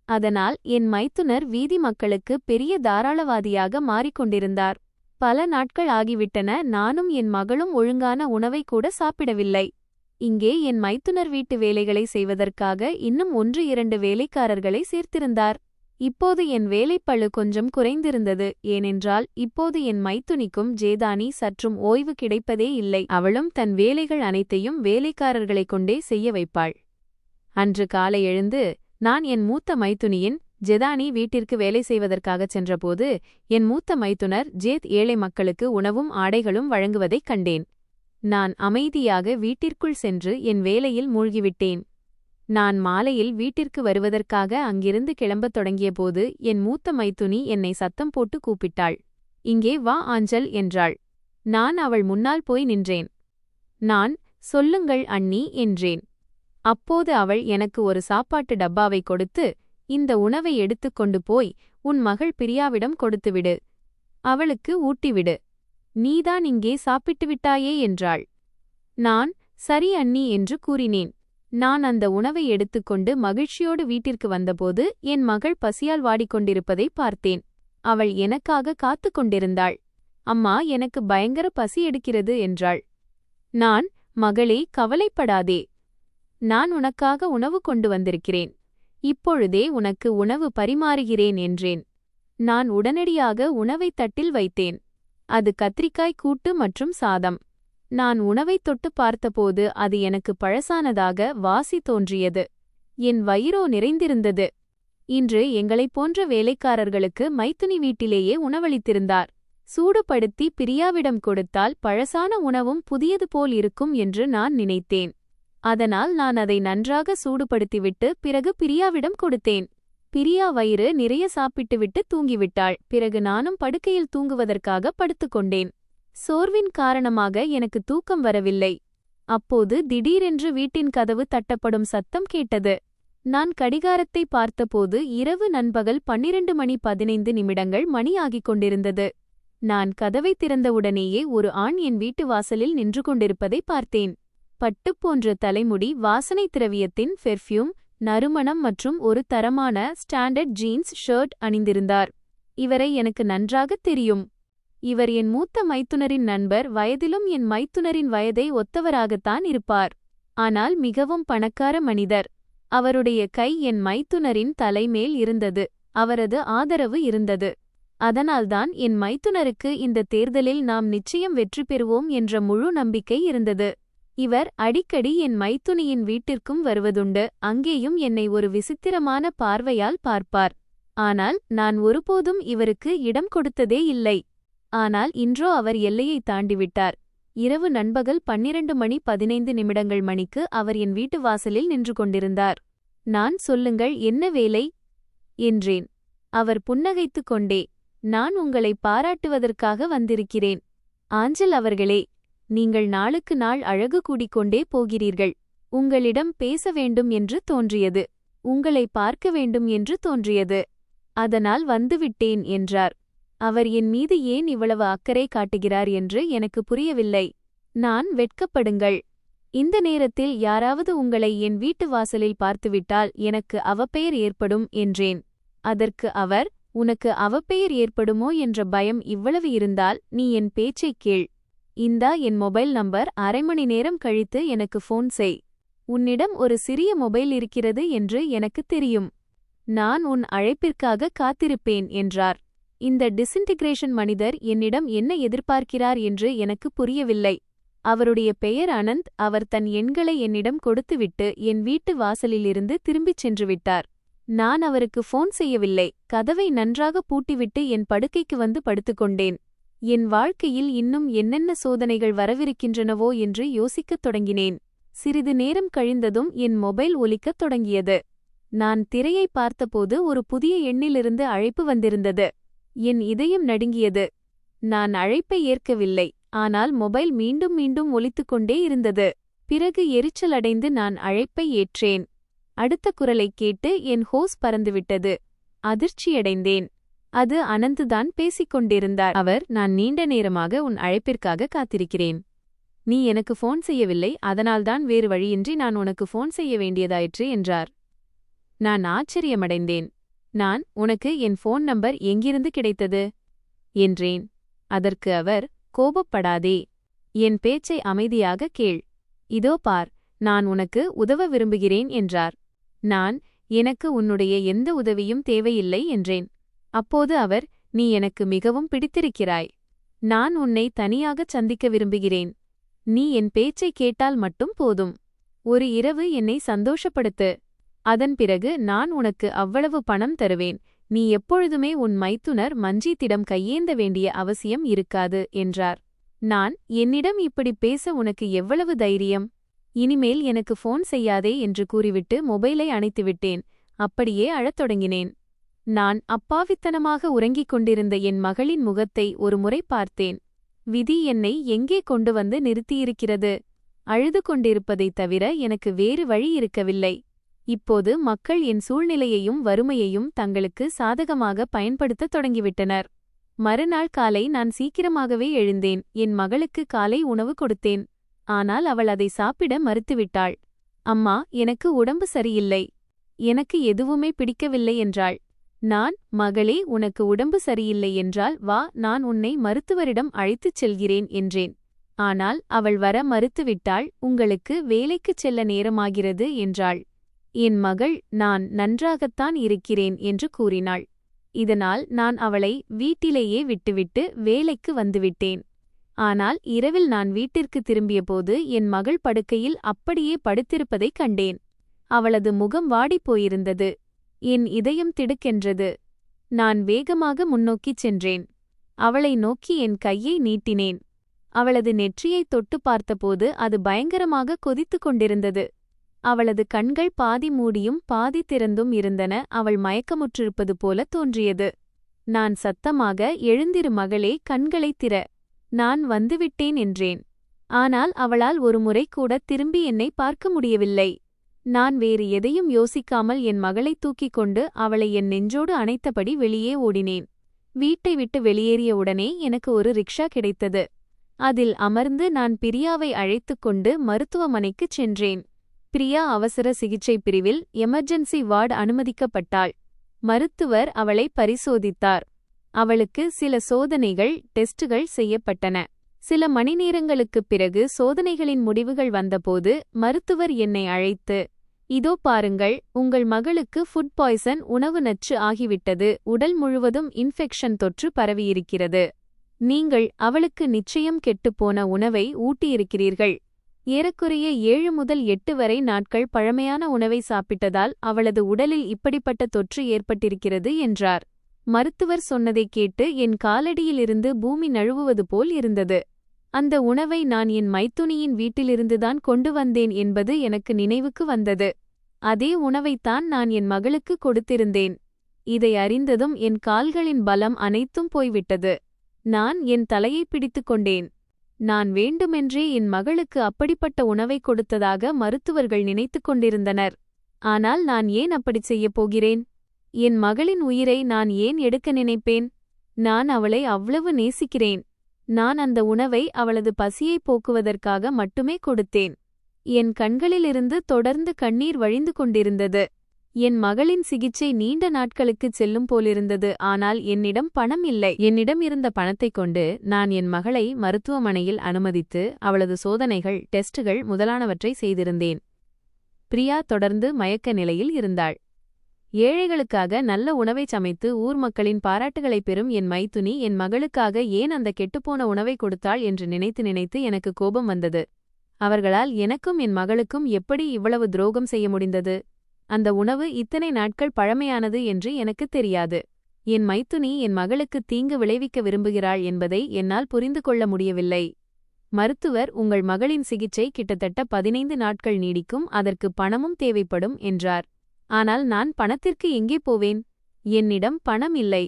அதனால் என் மைத்துனர் வீதி மக்களுக்கு பெரிய தாராளவாதியாக மாறிக்கொண்டிருந்தார். பல நாட்கள் ஆகிவிட்டன, நானும் என் மகளும் ஒழுங்கான உணவை கூட சாப்பிடவில்லை. இங்கே என் மைத்துனர் வீட்டு வேலைகளை செய்வதற்காக இன்னும் 1-2 வேலைக்காரர்களை சேர்த்திருந்தார். இப்போது என் வேலைப்பளு கொஞ்சம் குறைந்திருந்தது. ஏனென்றால் இப்போது என் மைத்துனிக்கும் ஜேதானி சற்றும் ஓய்வு கிடைப்பதே இல்லை. அவளும் தன் வேலைகள் அனைத்தையும் வேலைக்காரர்களைக் கொண்டே செய்ய வைப்பாள். அன்று காலை எழுந்து நான் என் மூத்த மைத்துனியின் ஜெதானி வீட்டிற்கு வேலை செய்வதற்காகச் சென்றபோது என் மூத்த மைத்துனர் ஜேத் ஏழை மக்களுக்கு உணவும் ஆடைகளும் வழங்குவதைக் கண்டேன். நான் அமைதியாக வீட்டிற்குள் சென்று என் வேலையில் மூழ்கிவிட்டேன். நான் மாலையில் வீட்டிற்கு வருவதற்காக அங்கிருந்து கிளம்பத் தொடங்கியபோது என் மூத்த மைத்துனி என்னை சத்தம் போட்டு கூப்பிட்டாள். இங்கே வா ஆஞ்சல் என்றாள். நான் அவள் முன்னால் போய் நின்றேன். நான் சொல்லுங்கள் அண்ணி என்றேன். அப்போது அவள் எனக்கு ஒரு சாப்பாட்டு டப்பாவை கொடுத்து, இந்த உணவை எடுத்துக்கொண்டு போய் உன் மகள் பிரியாவிடம் கொடுத்துவிடு. அவளுக்கு ஊட்டிவிடு. நீதான் இங்கே சாப்பிட்டு விட்டாயே என்றாள். நான் சரி அண்ணி என்று கூறினேன். நான் அந்த உணவை எடுத்துக்கொண்டு மகிழ்ச்சியோடு வீட்டிற்கு வந்தபோது என் மகள் பசியால் வாடிக்கொண்டிருப்பதை பார்த்தேன். அவள் எனக்காக காத்து கொண்டிருந்தாள். அம்மா, எனக்கு பயங்கர பசி எடுக்கிறது என்றாள். நான், மகளே, கவலைப்படாதே, நான் உனக்காக உணவு கொண்டு வந்திருக்கிறேன். இப்பொழுதே உனக்கு உணவு பரிமாறுகிறேன் என்றேன். நான் உடனடியாக உணவை தட்டில் வைத்தேன். அது கத்திரிக்காய் கூட்டு மற்றும் சாதம். நான் உணவைத் தொட்டு பார்த்தபோது அது எனக்கு பழசானதாக வாசி தோன்றியது. என் வயிறோ நிறைந்திருந்தது. இன்று எங்களைப் போன்ற வேலைக்காரர்களுக்கு மைத்துனி வீட்டிலேயே உணவளித்திருந்தார். சூடுபடுத்தி பிரியாவிடம் கொடுத்தால் பழசான உணவும் புதியது போல் இருக்கும் என்று நான் நினைத்தேன். அதனால் நான் அதை நன்றாக சூடுபடுத்திவிட்டு பிறகு பிரியாவிடம் கொடுத்தேன். பிரியா வயிறு நிறைய சாப்பிட்டுவிட்டு தூங்கிவிட்டாள். பிறகு நானும் படுக்கையில் தூங்குவதற்காக படுத்துக்கொண்டேன். சோர்வின் காரணமாக எனக்கு தூக்கம் வரவில்லை. அப்போது திடீரென்று வீட்டின் கதவு தட்டப்படும் சத்தம் கேட்டது. நான் கடிகாரத்தை பார்த்தபோது இரவு நண்பகல் 12:15 மணி ஆகிக் கொண்டிருந்தது. நான் கதவை திறந்தவுடனேயே ஒரு ஆண் என் வீட்டு வாசலில் நின்று கொண்டிருப்பதை பார்த்தேன். பட்டு போன்ற தலைமுடி, வாசனை திரவியத்தின் பெர்ஃப்யூம், நறுமணம் மற்றும் ஒரு தரமான ஸ்டாண்டர்ட் ஜீன்ஸ் ஷர்ட் அணிந்திருந்தார். இவரை எனக்கு நன்றாகத் தெரியும். இவர் என் மூத்த மைத்துனரின் நண்பர். வயதிலும் என் மைத்துனரின் வயதை ஒத்தவராகத்தான் இருப்பார். ஆனால் மிகவும் பணக்கார மனிதர். அவருடைய கை என் மைத்துனரின் தலைமேல் இருந்தது. அவரது ஆதரவு இருந்தது. அதனால்தான் என் மைத்துனருக்கு இந்த தேர்தலில் நாம் நிச்சயம் வெற்றி பெறுவோம் என்ற முழு நம்பிக்கை இருந்தது. இவர் அடிக்கடி என் மைத்துனியின் வீட்டிற்கும் வருவதுண்டு. அங்கேயும் என்னை ஒரு விசித்திரமான பார்வையால் பார்ப்பார். ஆனால் நான் ஒருபோதும் இவருக்கு இடம் கொடுத்ததே இல்லை. ஆனால் இன்றோ அவர் எல்லையை தாண்டிவிட்டார். இரவு நண்பகல் 12:15 மணிக்கு அவர் என் வீட்டு வாசலில் நின்று கொண்டிருந்தார். நான், சொல்லுங்கள், என்ன வேலை என்றேன். அவர் புன்னகைத்துக் கொண்டே, நான் உங்களை பாராட்டுவதற்காக வந்திருக்கிறேன். ஆஞ்சல் அவர்களே, நீங்கள் நாளுக்கு நாள் அழகு கூடிக்கொண்டே போகிறீர்கள். உங்களிடம் பேச வேண்டும் என்று தோன்றியது. உங்களை பார்க்க வேண்டும் என்று தோன்றியது. அதனால் வந்துவிட்டேன் என்றார். அவர் என் மீது ஏன் இவ்வளவு அக்கறை காட்டுகிறார் என்று எனக்கு புரியவில்லை. நான், வெட்கப்படுங்கள். இந்த நேரத்தில் யாராவது உங்களை என் வீட்டு வாசலில் பார்த்துவிட்டால் எனக்கு அவப்பெயர் ஏற்படும் என்றேன். அதற்கு அவர், உனக்கு அவப்பெயர் ஏற்படுமோ என்ற பயம் இவ்வளவு இருந்தால் நீ என் பேச்சைக் கேள். இந்தா என் மொபைல் நம்பர். அரை மணி நேரம் கழித்து எனக்கு ஃபோன் செய். உன்னிடம் ஒரு சிறிய மொபைல் இருக்கிறது என்று எனக்கு தெரியும். நான் உன் அழைப்பிற்காக காத்திருப்பேன் என்றார். இந்த டிஸ்இன்டிகிரேஷன் மனிதர் என்னிடம் என்ன எதிர்பார்க்கிறார் என்று எனக்கு புரியவில்லை. அவருடைய பெயர் அனந்த். அவர் தன் எண்களை என்னிடம் கொடுத்துவிட்டு என் வீட்டு வாசலிலிருந்து திரும்பிச் சென்று விட்டார். நான் அவருக்கு ஃபோன் செய்யவில்லை. கதவை நன்றாக பூட்டிவிட்டு என் படுக்கைக்கு வந்து படுத்துக்கொண்டேன். என் வாழ்க்கையில் இன்னும் என்னென்ன சோதனைகள் வரவிருக்கின்றனவோ என்று யோசிக்கத் தொடங்கினேன். சிறிது நேரம் கழிந்ததும் என் மொபைல் ஒலிக்கத் தொடங்கியது. நான் திரையை பார்த்தபோது ஒரு புதிய எண்ணிலிருந்து அழைப்பு வந்திருந்தது. என் இதயம் நடுங்கியது. நான் அழைப்பை ஏற்கவில்லை. ஆனால் மொபைல் மீண்டும் மீண்டும் ஒலித்துக்கொண்டே இருந்தது. பிறகு எரிச்சலடைந்து நான் அழைப்பை ஏற்றேன். அடுத்த குரலைக் கேட்டு என் ஹோஸ் பறந்துவிட்டது. அதிர்ச்சியடைந்தேன். அது அனந்துதான் பேசிக்கொண்டிருந்தார். அவர், நான் நீண்ட நேரமாக உன் அழைப்பிற்காக காத்திருக்கிறேன். நீ எனக்கு ஃபோன் செய்யவில்லை. அதனால்தான் வேறு வழியின்றி நான் உனக்கு ஃபோன் செய்ய வேண்டியதாயிற்று என்றார். நான் ஆச்சரியமடைந்தேன். நான், உனக்கு என் ஃபோன் நம்பர் எங்கிருந்து கிடைத்தது என்றேன். அதற்கு அவர், கோபப்படாதே, என் பேச்சை அமைதியாக கேள். இதோ பார், நான் உனக்கு உதவ விரும்புகிறேன் என்றார். நான், எனக்கு உன்னுடைய எந்த உதவியும் தேவையில்லை என்றேன். அப்போது அவர், நீ எனக்கு மிகவும் பிடித்திருக்கிறாய். நான் உன்னை தனியாகச் சந்திக்க விரும்புகிறேன். நீ என் பேச்சை கேட்டால் மட்டும் போதும். ஒரு இரவு என்னை சந்தோஷப்படுத்து. அதன் பிறகு நான் உனக்கு அவ்வளவு பணம் தருவேன். நீ எப்பொழுதுமே உன் மைத்துனர் மஞ்சீத்திடம் கையேந்த வேண்டிய அவசியம் இருக்காது என்றார். நான், என்னிடம் இப்படி பேச உனக்கு எவ்வளவு தைரியம்? இனிமேல் எனக்கு ஃபோன் செய்யாதே என்று கூறிவிட்டு மொபைலை அணைத்துவிட்டேன். அப்படியே அழத் தொடங்கினேன். நான் அப்பாவித்தனமாக உறங்கிக் கொண்டிருந்த என் மகளின் முகத்தை ஒருமுறை பார்த்தேன். விதி என்னை எங்கே கொண்டு வந்து நிறுத்தியிருக்கிறது? அழுது கொண்டிருப்பதைத் தவிர எனக்கு வேறு வழி இருக்கவில்லை. இப்போது மக்கள் என் சூழ்நிலையையும் வறுமையையும் தங்களுக்கு சாதகமாக பயன்படுத்தத் தொடங்கிவிட்டனர். மறுநாள் காலை நான் சீக்கிரமாகவே எழுந்தேன். என் மகளுக்கு காலை உணவு கொடுத்தேன். ஆனால் அவள் அதை சாப்பிட மறுத்துவிட்டாள். அம்மா, எனக்கு உடம்பு சரியில்லை, எனக்கு எதுவுமே பிடிக்கவில்லை என்றாள். நான், மகளே, உனக்கு உடம்பு சரியில்லை என்றால் வா, நான் உன்னை மருத்துவரிடம் அழைத்துச் செல்கிறேன் என்றேன். ஆனால் அவள் வர மறுத்துவிட்டாள். உங்களுக்கு வேலைக்குச் செல்ல நேரமாகிறது என்றாள். என் மகள், நான் நன்றாகத்தான் இருக்கிறேன் என்று கூறினாள். இதனால் நான் அவளை வீட்டிலேயே விட்டுவிட்டு வேலைக்கு வந்துவிட்டேன். ஆனால் இரவில் நான் வீட்டிற்கு திரும்பியபோது என் மகள் படுக்கையில் அப்படியே படுத்திருப்பதைக் கண்டேன். அவளது முகம் வாடிப்போயிருந்தது. என் இதயம் திடுக்கென்றது. நான் வேகமாக முன்னோக்கிச் சென்றேன். அவளை நோக்கி என் கையை நீட்டினேன். அவளது நெற்றியைத் தொட்டு பார்த்தபோது அது பயங்கரமாக கொதித்துக் கொண்டிருந்தது. அவளது கண்கள் பாதி மூடியும் பாதி திறந்தும் இருந்தன. அவள் மயக்கமுற்றிருப்பது போல தோன்றியது. நான் சத்தமாக, எழுந்திரு மகளே, கண்களைத் திற, நான் வந்துவிட்டேன் என்றேன். ஆனால் அவளால் ஒருமுறை கூட திரும்பி என்னை பார்க்க முடியவில்லை. நான் வேறு எதையும் யோசிக்காமல் என் மகளைத் தூக்கிக் கொண்டு அவளை என் நெஞ்சோடு அணைத்தபடி வெளியே ஓடினேன். வீட்டை விட்டு வெளியேறியவுடனே எனக்கு ஒரு ரிக்ஷா கிடைத்தது. அதில் அமர்ந்து நான் பிரியாவை அழைத்துக் கொண்டு மருத்துவமனைக்குச் சென்றேன். பிரியா அவசர சிகிச்சை பிரிவில் எமர்ஜென்சி வார்டு அனுமதிக்கப்பட்டாள். மருத்துவர் அவளை பரிசோதித்தார். அவளுக்கு சில சோதனைகள், டெஸ்டுகள் செய்யப்பட்டன. சில மணிநேரங்களுக்குப் பிறகு சோதனைகளின் முடிவுகள் வந்தபோது மருத்துவர் என்னை அழைத்து, இதோ பாருங்கள், உங்கள் மகளுக்கு ஃபுட் பாய்சன், உணவு நச்சு ஆகிவிட்டது. உடல் முழுவதும் இன்ஃபெக்ஷன் தொற்று பரவியிருக்கிறது. நீங்கள் அவளுக்கு நிச்சயம் கெட்டுப்போன உணவை ஊட்டியிருக்கிறீர்கள். ஏறக்குறைய 7 முதல் 8 வரை நாட்கள் பழமையான உணவை சாப்பிட்டதால் அவளது உடலில் இப்படிப்பட்ட தொற்று ஏற்பட்டிருக்கிறது என்றார். மருத்துவர் சொன்னதைக் கேட்டு என் காலடியிலிருந்து பூமி நழுவுவது போல் இருந்தது. அந்த உணவை நான் என் மைத்துனியின் வீட்டிலிருந்துதான் கொண்டு வந்தேன் என்பது எனக்கு நினைவுக்கு வந்தது. அதே உணவைத்தான் நான் என் மகளுக்கு கொடுத்திருந்தேன். இதை அறிந்ததும் என் கால்களின் பலம் அனைத்தும் போய்விட்டது. நான் என் தலையை பிடித்துக் கொண்டேன். நான் வேண்டுமென்றே என் மகளுக்கு அப்படிப்பட்ட உணவை கொடுத்ததாக மருத்துவர்கள் நினைத்துக் கொண்டிருந்தனர். ஆனால் நான் ஏன் அப்படிச் செய்யப் போகிறேன்? என் மகளின் உயிரை நான் ஏன் எடுக்க நினைப்பேன்? நான் அவளை அவ்வளவு நேசிக்கிறேன். நான் அந்த உணவை அவளது பசியைப் போக்குவதற்காக மட்டுமே கொடுத்தேன். என் கண்களிலிருந்து தொடர்ந்து கண்ணீர் வழிந்து கொண்டிருந்தது. என் மகளின் சிகிச்சை நீண்ட நாட்களுக்குச் செல்லும் போலிருந்தது. ஆனால் என்னிடம் பணம் இல்லை. என்னிடம் இருந்த பணத்தைக் கொண்டு நான் என் மகளை மருத்துவமனையில் அனுமதித்து அவளது சோதனைகள், டெஸ்டுகள் முதலானவற்றை செய்திருந்தேன். பிரியா தொடர்ந்து மயக்க நிலையில் இருந்தாள். ஏழைகளுக்காக நல்ல உணவைச் சமைத்து ஊர் மக்களின் பாராட்டுகளைப் பெறும் என் மைத்துனி என் மகளுக்காக ஏன் அந்த கெட்டுப்போன உணவை கொடுத்தாள் என்று நினைத்து நினைத்து எனக்கு கோபம் வந்தது. அவர்களால் எனக்கும் என் மகளுக்கும் எப்படி இவ்வளவு துரோகம் செய்ய முடிந்தது? அந்த உணவு இத்தனை நாட்கள் பழமையானது என்று எனக்குத் தெரியாது. என் மைத்துனி என் மகளுக்கு தீங்கு விளைவிக்க விரும்புகிறாள் என்பதை என்னால் புரிந்து கொள்ள முடியவில்லை. மருத்துவர், உங்கள் மகளின் சிகிச்சை கிட்டத்தட்ட 15 நாட்கள் நீடிக்கும், அதற்கு பணமும் தேவைப்படும் என்றார். ஆனால் நான் பணத்திற்கு எங்கே போவேன்? என்னிடம் பணம் இல்லை.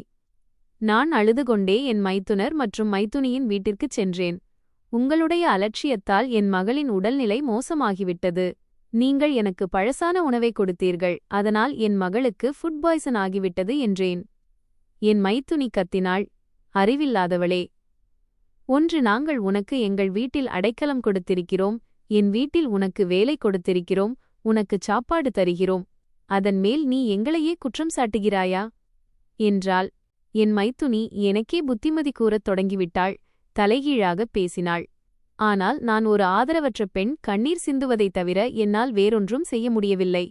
நான் அழுது கொண்டே என் மைத்துனர் மற்றும் மைத்துனியின் வீட்டிற்குச் சென்றேன். உங்களுடைய அலட்சியத்தால் என் மகளின் உடல்நிலை மோசமாகிவிட்டது. நீங்கள் எனக்கு பழசான உணவை கொடுத்தீர்கள், அதனால் என் மகளுக்கு ஃபுட் பாய்சன் ஆகிவிட்டது என்றேன். என் மைத்துனி கத்தினாள், அறிவில்லாதவளே! ஒன்று, நாங்கள் உனக்கு எங்கள் வீட்டில் அடைக்கலம் கொடுத்திருக்கிறோம், என் வீட்டில் உனக்கு வேலை கொடுத்திருக்கிறோம், உனக்கு சாப்பாடு தருகிறோம். அதன் மேல் நீ எங்களையே குற்றம் சாட்டுகிறாயா என்றாள். என் மைத்துனி எனக்கே புத்திமதி கூறத் தொடங்கிவிட்டாள். தலைகீழாகப் பேசினாள். ஆனால் நான் ஒரு ஆதரவற்ற பெண் கண்ணீர் சிந்துவதைத் தவிர என்னால் வேறொன்றும் செய்ய முடியவில்லை.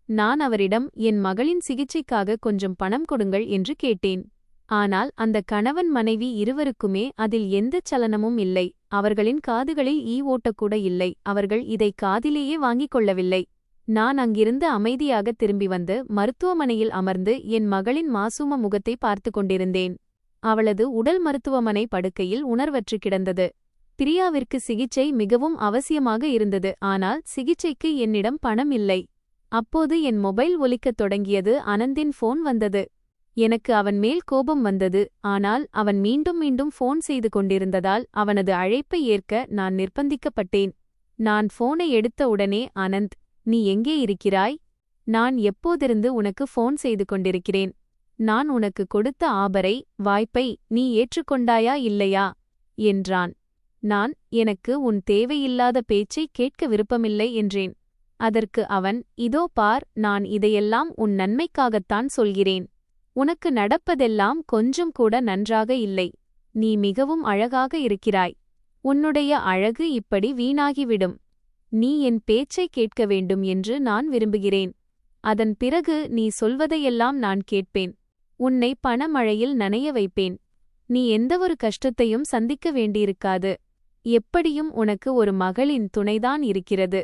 நான் அவரிடம் என் மகளின் சிகிச்சைக்காக கொஞ்சம் பணம் கொடுங்கள் என்று கேட்டேன். ஆனால் அந்த கணவன் மனைவி இருவருக்குமே அதில் எந்தச் சலனமும் இல்லை. அவர்களின் காதுகளில் ஈ ஓட்டக்கூட இல்லை. அவர்கள் இதை காதிலேயே வாங்கிக் கொள்ளவில்லை. நான் அங்கிருந்து அமைதியாக திரும்பி வந்து மருத்துவமனையில் அமர்ந்து என் மகளின் மாசூம முகத்தை பார்த்து கொண்டிருந்தேன். அவளது உடல் மருத்துவமனை படுக்கையில் உணர்வற்று கிடந்தது. பிரியாவிற்கு சிகிச்சை மிகவும் அவசியமாக இருந்தது. ஆனால் சிகிச்சைக்கு என்னிடம் பணம் இல்லை. அப்போது என் மொபைல் ஒலிக்கத் தொடங்கியது. அனந்தின் போன் வந்தது. எனக்கு அவன் மேல் கோபம் வந்தது. ஆனால் அவன் மீண்டும் மீண்டும் போன் செய்து கொண்டிருந்ததால் அவனது அழைப்பை ஏற்க நான் நிர்பந்திக்கப்பட்டேன். நான் போனை எடுத்த உடனே, அனந்த், நீ எங்கே இருக்கிறாய்? நான் எப்போதிருந்து உனக்கு போன் செய்து கொண்டிருக்கிறேன். நான் உனக்கு கொடுத்த வாய்ப்பை நீ ஏற்றுக்கொண்டாயா இல்லையா என்றான். நான் எனக்கு உன் தேவையில்லாத பேச்சை கேட்க விருப்பமில்லை என்றேன். அதற்கு அவன், இதோ பார், நான் இதையெல்லாம் உன் நன்மைக்காகத்தான் சொல்கிறேன். உனக்கு நடப்பதெல்லாம் கொஞ்சம் கூட நன்றாக இல்லை. நீ மிகவும் அழகாக இருக்கிறாய். உன்னுடைய அழகு இப்படி வீணாகிவிடும். நீ என் பேச்சை கேட்க வேண்டும் என்று நான் விரும்புகிறேன். அதன் பிறகு நீ சொல்வதையெல்லாம் நான் கேட்பேன். உன்னை பணமழையில் நனைய வைப்பேன். நீ எந்தவொரு கஷ்டத்தையும் சந்திக்க வேண்டியிருக்காது. எப்படியும் உனக்கு ஒரு மகளின் துணைதான் இருக்கிறது.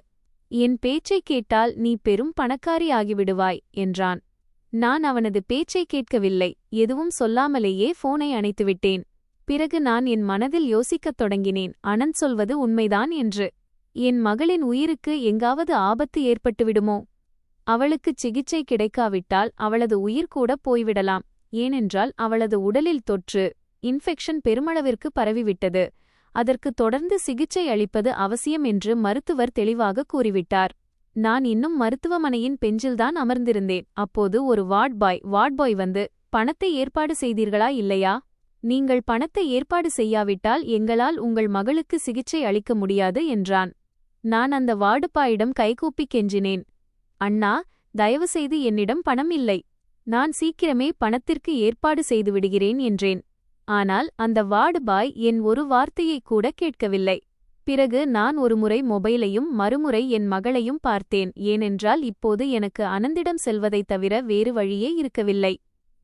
என் பேச்சை கேட்டால் நீ பெரும் பணக்காரி ஆகிவிடுவாய் என்றான். நான் அவனது பேச்சை கேட்கவில்லை. எதுவும் சொல்லாமலேயே போனை அணைத்துவிட்டேன். பிறகு நான் என் மனதில் யோசிக்கத் தொடங்கினேன், அனந்த் சொல்வது உண்மைதான் என்று. என் மகளின் உயிருக்கு எங்காவது ஆபத்து ஏற்பட்டுவிடுமோ? அவளுக்குச் சிகிச்சை கிடைக்காவிட்டால் அவளது உயிர் கூட போய்விடலாம். ஏனென்றால் அவளது உடலில் தொற்று இன்ஃபெக்ஷன் பெருமளவிற்கு பரவிவிட்டது. அதற்கு தொடர்ந்து சிகிச்சை அளிப்பது அவசியம் என்று மருத்துவர் தெளிவாக கூறிவிட்டார். நான் இன்னும் மருத்துவமனையின் பெஞ்சில்தான் அமர்ந்திருந்தேன். அப்போது ஒரு வார்ட்பாய் வந்து, பணத்தை ஏற்பாடு செய்தீர்களா இல்லையா? நீங்கள் பணத்தை ஏற்பாடு செய்யாவிட்டால் எங்களால் உங்கள் மகளுக்கு சிகிச்சை அளிக்க முடியாது என்றான். நான் அந்த வார்டுபாயிடம் கைகூப்பி கெஞ்சினேன். அண்ணா, தயவுசெய்து என்னிடம் பணம் இல்லை. நான் சீக்கிரமே பணத்திற்கு ஏற்பாடு செய்துவிடுகிறேன் என்றேன். ஆனால் அந்த வார்டுபாய் என் ஒரு வார்த்தையை கூட கேட்கவில்லை. பிறகு நான் ஒருமுறை மொபைலையும் மறுமுறை என் மகளையும் பார்த்தேன். ஏனென்றால் இப்போது எனக்கு அனந்திடம் செல்வதைத் தவிர வேறு வழியே இருக்கவில்லை.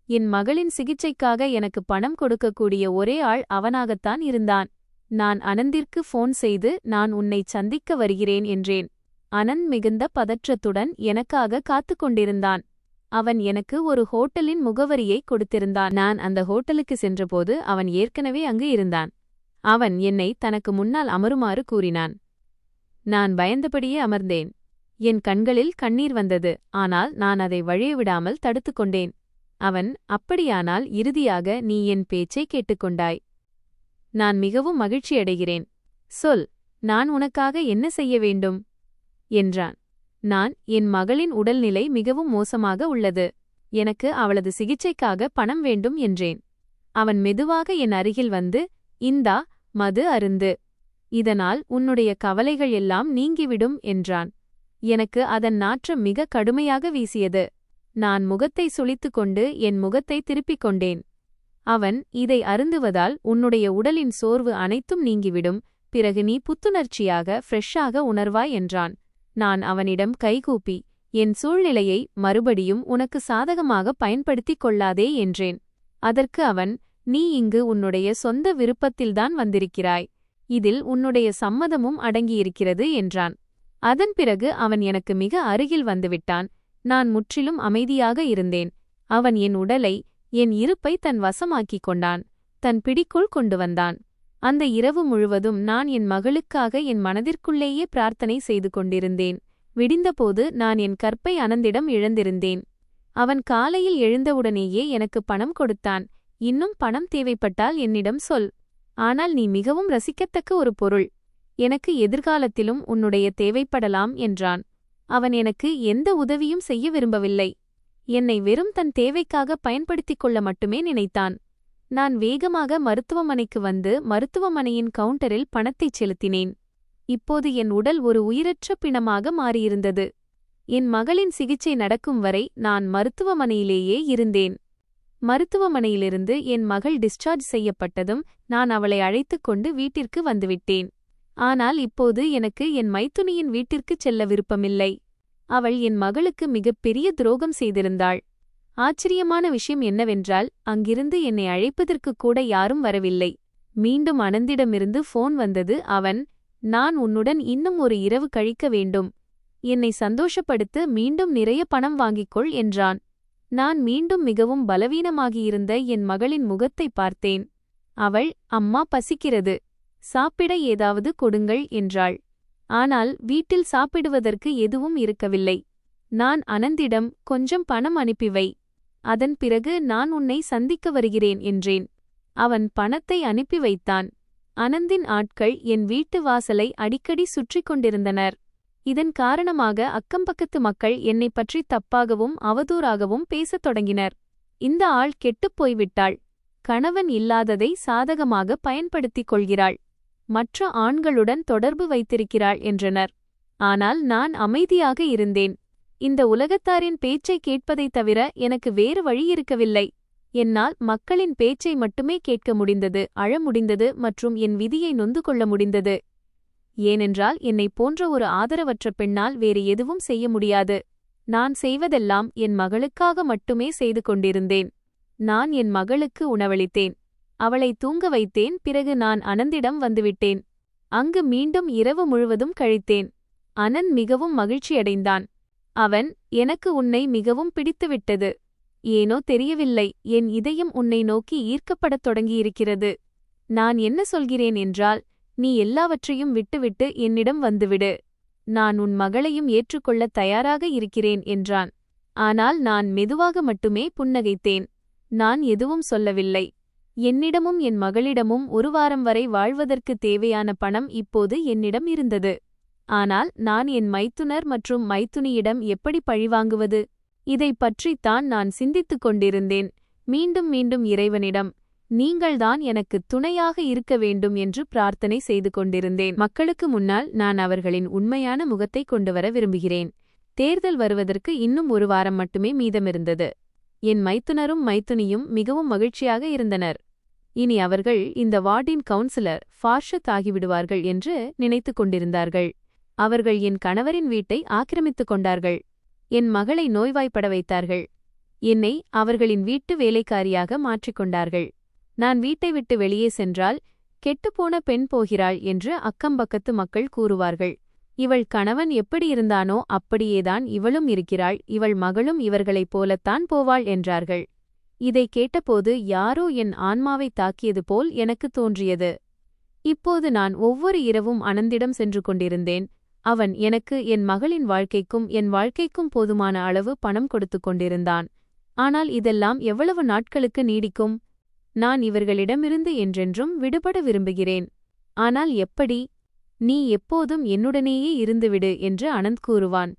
என் மகளின் சிகிச்சைக்காக எனக்கு பணம் கொடுக்கக்கூடிய ஒரே ஆள் அவனாகத்தான் இருந்தான். நான் அனந்திற்கு போன் செய்து, நான் உன்னை சந்திக்க வருகிறேன் என்றேன். அனந்த் மிகுந்த பதற்றத்துடன் எனக்காக காத்துக் கொண்டிருந்தான். அவன் எனக்கு ஒரு ஹோட்டலின் முகவரியை கொடுத்திருந்தான். நான் அந்த ஹோட்டலுக்கு சென்றபோது அவன் ஏற்கனவே அங்கு இருந்தான். அவன் என்னை தனக்கு முன்னால் அமருமாறு கூறினான். நான் பயந்தபடியே அமர்ந்தேன். என் கண்களில் கண்ணீர் வந்தது. ஆனால் நான் அதை வழியவிடாமல் தடுத்துக் கொண்டேன். அவன், அப்படியானால் இறுதியாக நீ என் பேச்சை கேட்டுக்கொண்டாய். நான் மிகவும் மகிழ்ச்சியடைகிறேன். சொல், நான் உனக்காக என்ன செய்ய வேண்டும் என்றான். நான், என் மகளின் உடல்நிலை மிகவும் மோசமாக உள்ளது. எனக்கு அவளது சிகிச்சைக்காக பணம் வேண்டும் என்றேன். அவன் மெதுவாக என் அருகில் வந்து, இந்தா, மது அருந்து. இதனால் உன்னுடைய கவலைகள் எல்லாம் நீங்கிவிடும் என்றான். எனக்கு அதன் நாற்றம் மிக கடுமையாக வீசியது. நான் முகத்தை சுளித்துக்கொண்டு என் முகத்தை திருப்பிக் கொண்டேன். அவன், இதை அருந்துவதால் உன்னுடைய உடலின் சோர்வு அனைத்தும் நீங்கிவிடும். பிறகு நீ புத்துணர்ச்சியாக ஃப்ரெஷ்ஷாக உணர்வாய் என்றான். நான் அவனிடம் கைகூப்பி, என் சூழ்நிலையை மறுபடியும் உனக்கு சாதகமாக பயன்படுத்திக் கொள்ளாதே என்றேன். அதற்கு அவன், நீ இங்கு உன்னுடைய சொந்த விருப்பத்தில்தான் வந்திருக்கிறாய். இதில் உன்னுடைய சம்மதமும் அடங்கியிருக்கிறது என்றான். அதன் பிறகு அவன் எனக்கு மிக அருகில் வந்துவிட்டான். நான் முற்றிலும் அமைதியாக இருந்தேன். அவன் என் உடலை, என் இருப்பை தன் வசமாக்கிக் கொண்டான். தன் பிடிக்குள் கொண்டு வந்தான். அந்த இரவு முழுவதும் நான் என் மகளுக்காக என் மனதிற்குள்ளேயே பிரார்த்தனை செய்து கொண்டிருந்தேன். விடிந்தபோது நான் என் கற்பை அனந்திடம் இழந்திருந்தேன். அவன் காலையில் எழுந்தவுடனேயே எனக்கு பணம் கொடுத்தான். இன்னும் பணம் தேவைப்பட்டால் என்னிடம் சொல். ஆனால் நீ மிகவும் ரசிக்கத்தக்க ஒரு பொருள். எனக்கு எதிர்காலத்திலும் உன்னுடைய தேவைப்படலாம் என்றான். அவன் எனக்கு எந்த உதவியும் செய்ய விரும்பவில்லை. என்னை வெறும் தன் தேவைக்காக பயன்படுத்திக் கொள்ள மட்டுமே நினைத்தான். நான் வேகமாக மருத்துவமனைக்கு வந்து மருத்துவமனையின் கவுண்டரில் பணத்தைச் செலுத்தினேன். இப்போது என் உடல் ஒரு உயிரற்ற பிணமாக மாறியிருந்தது. என் மகளின் சிகிச்சை நடக்கும் வரை நான் மருத்துவமனையிலேயே இருந்தேன். மருத்துவமனையிலிருந்து என் மகள் டிஸ்சார்ஜ் செய்யப்பட்டதும் நான் அவளை அழைத்துக் கொண்டு வீட்டிற்கு வந்துவிட்டேன். ஆனால் இப்போது எனக்கு என் மைத்துனியின் வீட்டிற்குச் செல்ல விருப்பமில்லை. அவள் என் மகளுக்கு மிகப்பெரிய துரோகம் செய்திருந்தாள். ஆச்சரியமான விஷயம் என்னவென்றால், அங்கிருந்து என்னை அழைப்பதற்கு கூட யாரும் வரவில்லை. மீண்டும் அனந்திடமிருந்து ஃபோன் வந்தது. அவன், நான் உன்னுடன் இன்னும் ஒரு இரவு கழிக்க வேண்டும். என்னை சந்தோஷப்படுத்த மீண்டும் நிறைய பணம் வாங்கிக்கொள் என்றான். நான் மீண்டும் மிகவும் பலவீனமாகியிருந்த என் மகளின் முகத்தை பார்த்தேன். அவள், அம்மா பசிக்கிறது, சாப்பிட ஏதாவது கொடுங்கள் என்றாள். ஆனால் வீட்டில் சாப்பிடுவதற்கு எதுவும் இருக்கவில்லை. நான் அனந்திடம், கொஞ்சம் பணம் அனுப்பிவை, அதன் பிறகு நான் உன்னை சந்திக்க வருகிறேன் என்றேன். அவன் பணத்தை அனுப்பி வைத்தான். அனந்தின் ஆட்கள் என் வீட்டு வாசலை அடிக்கடி சுற்றிக் கொண்டிருந்தனர். இதன் காரணமாக அக்கம்பக்கத்து மக்கள் என்னை பற்றி தப்பாகவும் அவதூறாகவும் பேசத் தொடங்கினர். இந்த ஆள் கெட்டுப் போய்விட்டாள், கணவன் இல்லாததை சாதகமாக பயன்படுத்திக் கொள்கிறாள், மற்ற ஆண்களுடன் தொடர்பு வைத்திருக்கிறாள் என்றனர். ஆனால் நான் அமைதியாக இருந்தேன். இந்த உலகத்தாரின் பேச்சை கேட்பதைத் தவிர எனக்கு வேறு வழி இருக்கவில்லை. என்னால் மக்களின் பேச்சை மட்டுமே கேட்க முடிந்தது, அழ முடிந்தது மற்றும் என் விதியை நொந்து கொள்ள முடிந்தது. ஏனென்றால் என்னைப் போன்ற ஒரு ஆதரவற்ற பெண்ணால் வேறு எதுவும் செய்ய முடியாது. நான் செய்வதெல்லாம் என் மகளுக்காக மட்டுமே செய்து கொண்டிருந்தேன். நான் என் மகளுக்கு உணவளித்தேன், அவளை தூங்க வைத்தேன். பிறகு நான் அனந்திடம் வந்துவிட்டேன். அங்கு மீண்டும் இரவு முழுவதும் கழித்தேன். அனந்த் மிகவும் மகிழ்ச்சியடைந்தான். அவன், எனக்கு உன்னை மிகவும் பிடித்துவிட்டது. ஏனோ தெரியவில்லை, என் இதயம் உன்னை நோக்கி ஈர்க்கப்படத் தொடங்கியிருக்கிறது. நான் என்ன சொல்கிறேன் என்றால், நீ எல்லாவற்றையும் விட்டுவிட்டு என்னிடம் வந்துவிடு. நான் உன் மகளையும் ஏற்றுக்கொள்ளத் தயாராக இருக்கிறேன் என்றான். ஆனால் நான் மெதுவாக மட்டுமே புன்னகைத்தேன். நான் எதுவும் சொல்லவில்லை. என்னிடமும் என் மகளிடமும் ஒரு வாரம் வரை வாழ்வதற்கு தேவையான பணம் இப்போது என்னிடம் இருந்தது. ஆனால் நான் என் மைத்துனர் மற்றும் மைத்துனியிடம் எப்படி பழிவாங்குவது? இதைப் பற்றித்தான் நான் சிந்தித்துக் கொண்டிருந்தேன். மீண்டும் மீண்டும் இறைவனிடம், நீங்கள்தான் எனக்கு துணையாக இருக்க வேண்டும் என்று பிரார்த்தனை செய்து கொண்டிருந்தேன். மக்களுக்கு முன்னால் நான் அவர்களின் உண்மையான முகத்தை கொண்டுவர விரும்புகிறேன். தேர்தல் வருவதற்கு இன்னும் ஒரு வாரம் மட்டுமே மீதமிருந்தது. என் மைத்துனரும் மைத்துனியும் மிகவும் மகிழ்ச்சியாக இருந்தனர். இனி அவர்கள் இந்த வார்டின் கவுன்சிலர் ஃபார்ஷத் ஆகிவிடுவார்கள் என்று நினைத்துக் கொண்டிருந்தார்கள். அவர்கள் என் கணவரின் வீட்டை ஆக்கிரமித்துக் கொண்டார்கள். என் மகளை நோய்வாய்ப்பட வைத்தார்கள். என்னை அவர்களின் வீட்டு வேலைக்காரியாக மாற்றிக்கொண்டார்கள். நான் வீட்டை விட்டு வெளியே சென்றால், கெட்டுப்போன பெண் போகிறாள் என்று அக்கம்பக்கத்து மக்கள் கூறுவார்கள். இவள் கணவன் எப்படியிருந்தானோ அப்படியேதான் இவளும் இருக்கிறாள், இவள் மகளும் இவர்களைப் போலத்தான் போவாள் என்றார்கள். இதை கேட்டபோது யாரோ என் ஆன்மாவை தாக்கியது போல் எனக்கு தோன்றியது. இப்போது நான் ஒவ்வொரு இரவும் அனந்திடம் சென்று கொண்டிருந்தேன். அவன் எனக்கு என் மகளின் வாழ்க்கைக்கும் என் வாழ்க்கைக்கும் போதுமான அளவு பணம் கொடுத்து கொண்டிருந்தான். ஆனால் இதெல்லாம் எவ்வளவு நாட்களுக்கு நீடிக்கும்? நான் இவர்களிடமிருந்து என்றென்றும் விடுபட விரும்புகிறேன். ஆனால் எப்படி? நீ எப்போதும் என்னுடனேயே இருந்துவிடு என்று அனந்த் கூறுவான்.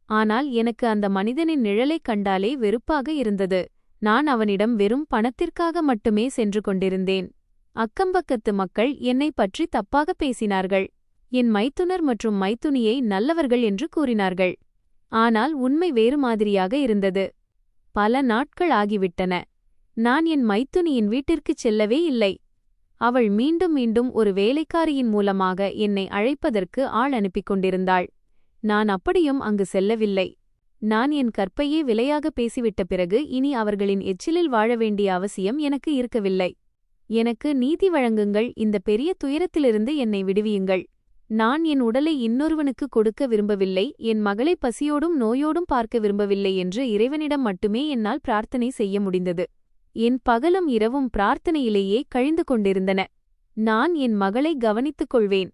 ஆனால் எனக்கு அந்த மனிதனின் நிழலைக் கண்டாலே வெறுப்பாக இருந்தது. நான் அவனிடம் வெறும் பணத்திற்காக மட்டுமே சென்று கொண்டிருந்தேன். அக்கம்பக்கத்து மக்கள் என்னை பற்றி தப்பாக பேசினார்கள். என் மைத்துனர் மற்றும் மைத்துனியை நல்லவர்கள் என்று கூறினார்கள். ஆனால் உண்மை வேறு மாதிரியாக இருந்தது. பல நாட்கள் ஆகிவிட்டன. நான் என் மைத்துனியின் வீட்டிற்குச் செல்லவே இல்லை. அவள் மீண்டும் மீண்டும் ஒரு வேலைக்காரியின் மூலமாக என்னை அழைப்பதற்கு ஆள் அனுப்பிக் கொண்டிருந்தாள். நான் அப்படியும் அங்கு செல்லவில்லை. நான் என் கற்பையே விலையாக பேசிவிட்ட பிறகு இனி அவர்களின் எச்சிலில் வாழ வேண்டிய அவசியம் எனக்கு இருக்கவில்லை. எனக்கு நீதி வழங்குங்கள், இந்த பெரிய துயரத்திலிருந்து என்னை விடுவியுங்கள். நான் என் உடலை இன்னொருவனுக்கு கொடுக்க விரும்பவில்லை, என் மகளை பசியோடும் நோயோடும் பார்க்க விரும்பவில்லை என்று இறைவனிடம் மட்டுமே என்னால் பிரார்த்தனை செய்ய முடிந்தது. என் பகலும் இரவும் பிரார்த்தனையிலேயே கழிந்து கொண்டிருந்தன. நான் என் மகளை கவனித்துக் கொள்வேன்.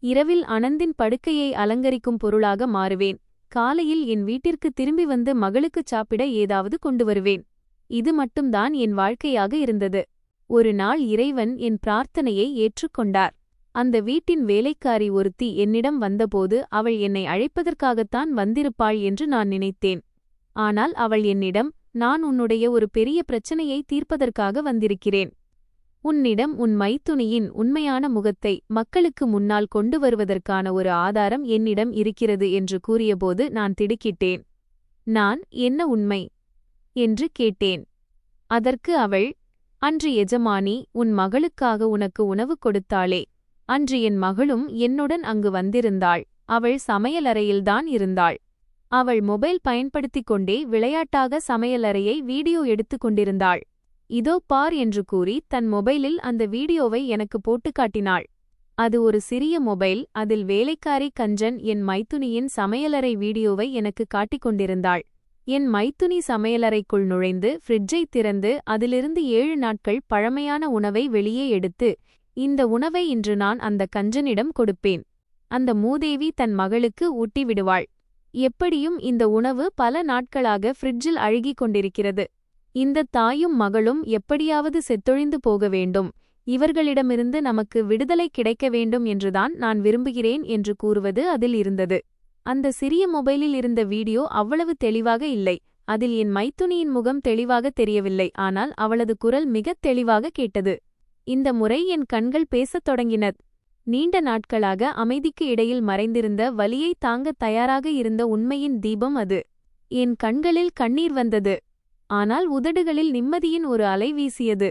இரவில் அனந்தின் படுக்கையை அலங்கரிக்கும் பொருளாக மாறுவேன். காலையில் என் வீட்டிற்கு திரும்பி வந்து மகளுக்குச் சாப்பிட ஏதாவது கொண்டு வருவேன். இது மட்டும்தான் என் வாழ்க்கையாக இருந்தது. ஒரு நாள் இறைவன் என் பிரார்த்தனையை ஏற்றுக்கொண்டார். அந்த வீட்டின் வேலைக்காரி ஒருத்தி என்னிடம் வந்தபோது அவள் என்னை அழைப்பதற்காகத்தான் வந்திருப்பாள் என்று நான் நினைத்தேன். ஆனால் அவள் என்னிடம், நான் உன்னுடைய ஒரு பெரிய பிரச்சனையை தீர்ப்பதற்காக வந்திருக்கிறேன். உன்னிடம் உன் மைத்துனியின் உண்மையான முகத்தை மக்களுக்கு முன்னால் கொண்டு வருவதற்கான ஒரு ஆதாரம் என்னிடம் இருக்கிறது என்று கூறியபோது நான் திடுக்கிட்டேன். நான் என்ன உண்மை என்று கேட்டேன். அதற்கு அவள், அன்று எஜமானி உன் மகளுக்காக உனக்கு உணவு கொடுத்தாளே, அன்று என் மகளும் என்னுடன் அங்கு வந்திருந்தாள். அவள் சமையலறையில்தான் இருந்தாள். அவள் மொபைல் பயன்படுத்திக் கொண்டே விளையாட்டாக சமையலறையை வீடியோ எடுத்துக் கொண்டிருந்தாள். இதோ பார் என்று கூறி தன் மொபைலில் அந்த வீடியோவை எனக்கு போட்டுக் காட்டினாள். அது ஒரு சிறிய மொபைல். அதில் வேலைக்காரி கஞ்சன் என் மைத்துனியின் சமையலறை வீடியோவை எனக்கு காட்டிக் கொண்டிருந்தாள். என் மைத்துனி சமையலறைக்குள் நுழைந்து ஃப்ரிட்ஜை திறந்து அதிலிருந்து 7 நாட்கள் பழமையான உணவை வெளியே எடுத்து, இந்த உணவை இன்று நான் அந்த கஞ்சனிடம் கொடுப்பேன். அந்த மூதேவி தன் மகளுக்கு ஊட்டி விடுவாள். எப்படியும் இந்த உணவு பல நாட்களாக ஃப்ரிட்ஜில் அழுகிக் கொண்டிருக்கிறது. இந்த தாயும் மகளும் எப்படியாவது செத்தொழிந்து போக வேண்டும். இவர்களிடமிருந்து நமக்கு விடுதலை கிடைக்க வேண்டும் என்றுதான் நான் விரும்புகிறேன் என்று கூறுவது அதில் இருந்தது. அந்த சிறிய மொபைலில் இருந்த வீடியோ அவ்வளவு தெளிவாக இல்லை. அதில் என் மைத்துனியின் முகம் தெளிவாக தெரியவில்லை. ஆனால் அவளது குரல் மிகத் தெளிவாக கேட்டது. இந்த முறை என் கண்கள் பேசத் தொடங்கின. நீண்ட நாட்களாக அமைதிக்கு இடையில் மறைந்திருந்த வலியை தாங்கத் தயாராக இருந்த உண்மையின் தீபம் அது. என் கண்களில் கண்ணீர் வந்தது. ஆனால் உதடுகளில் நிம்மதியின் ஒரு அலை வீசியது.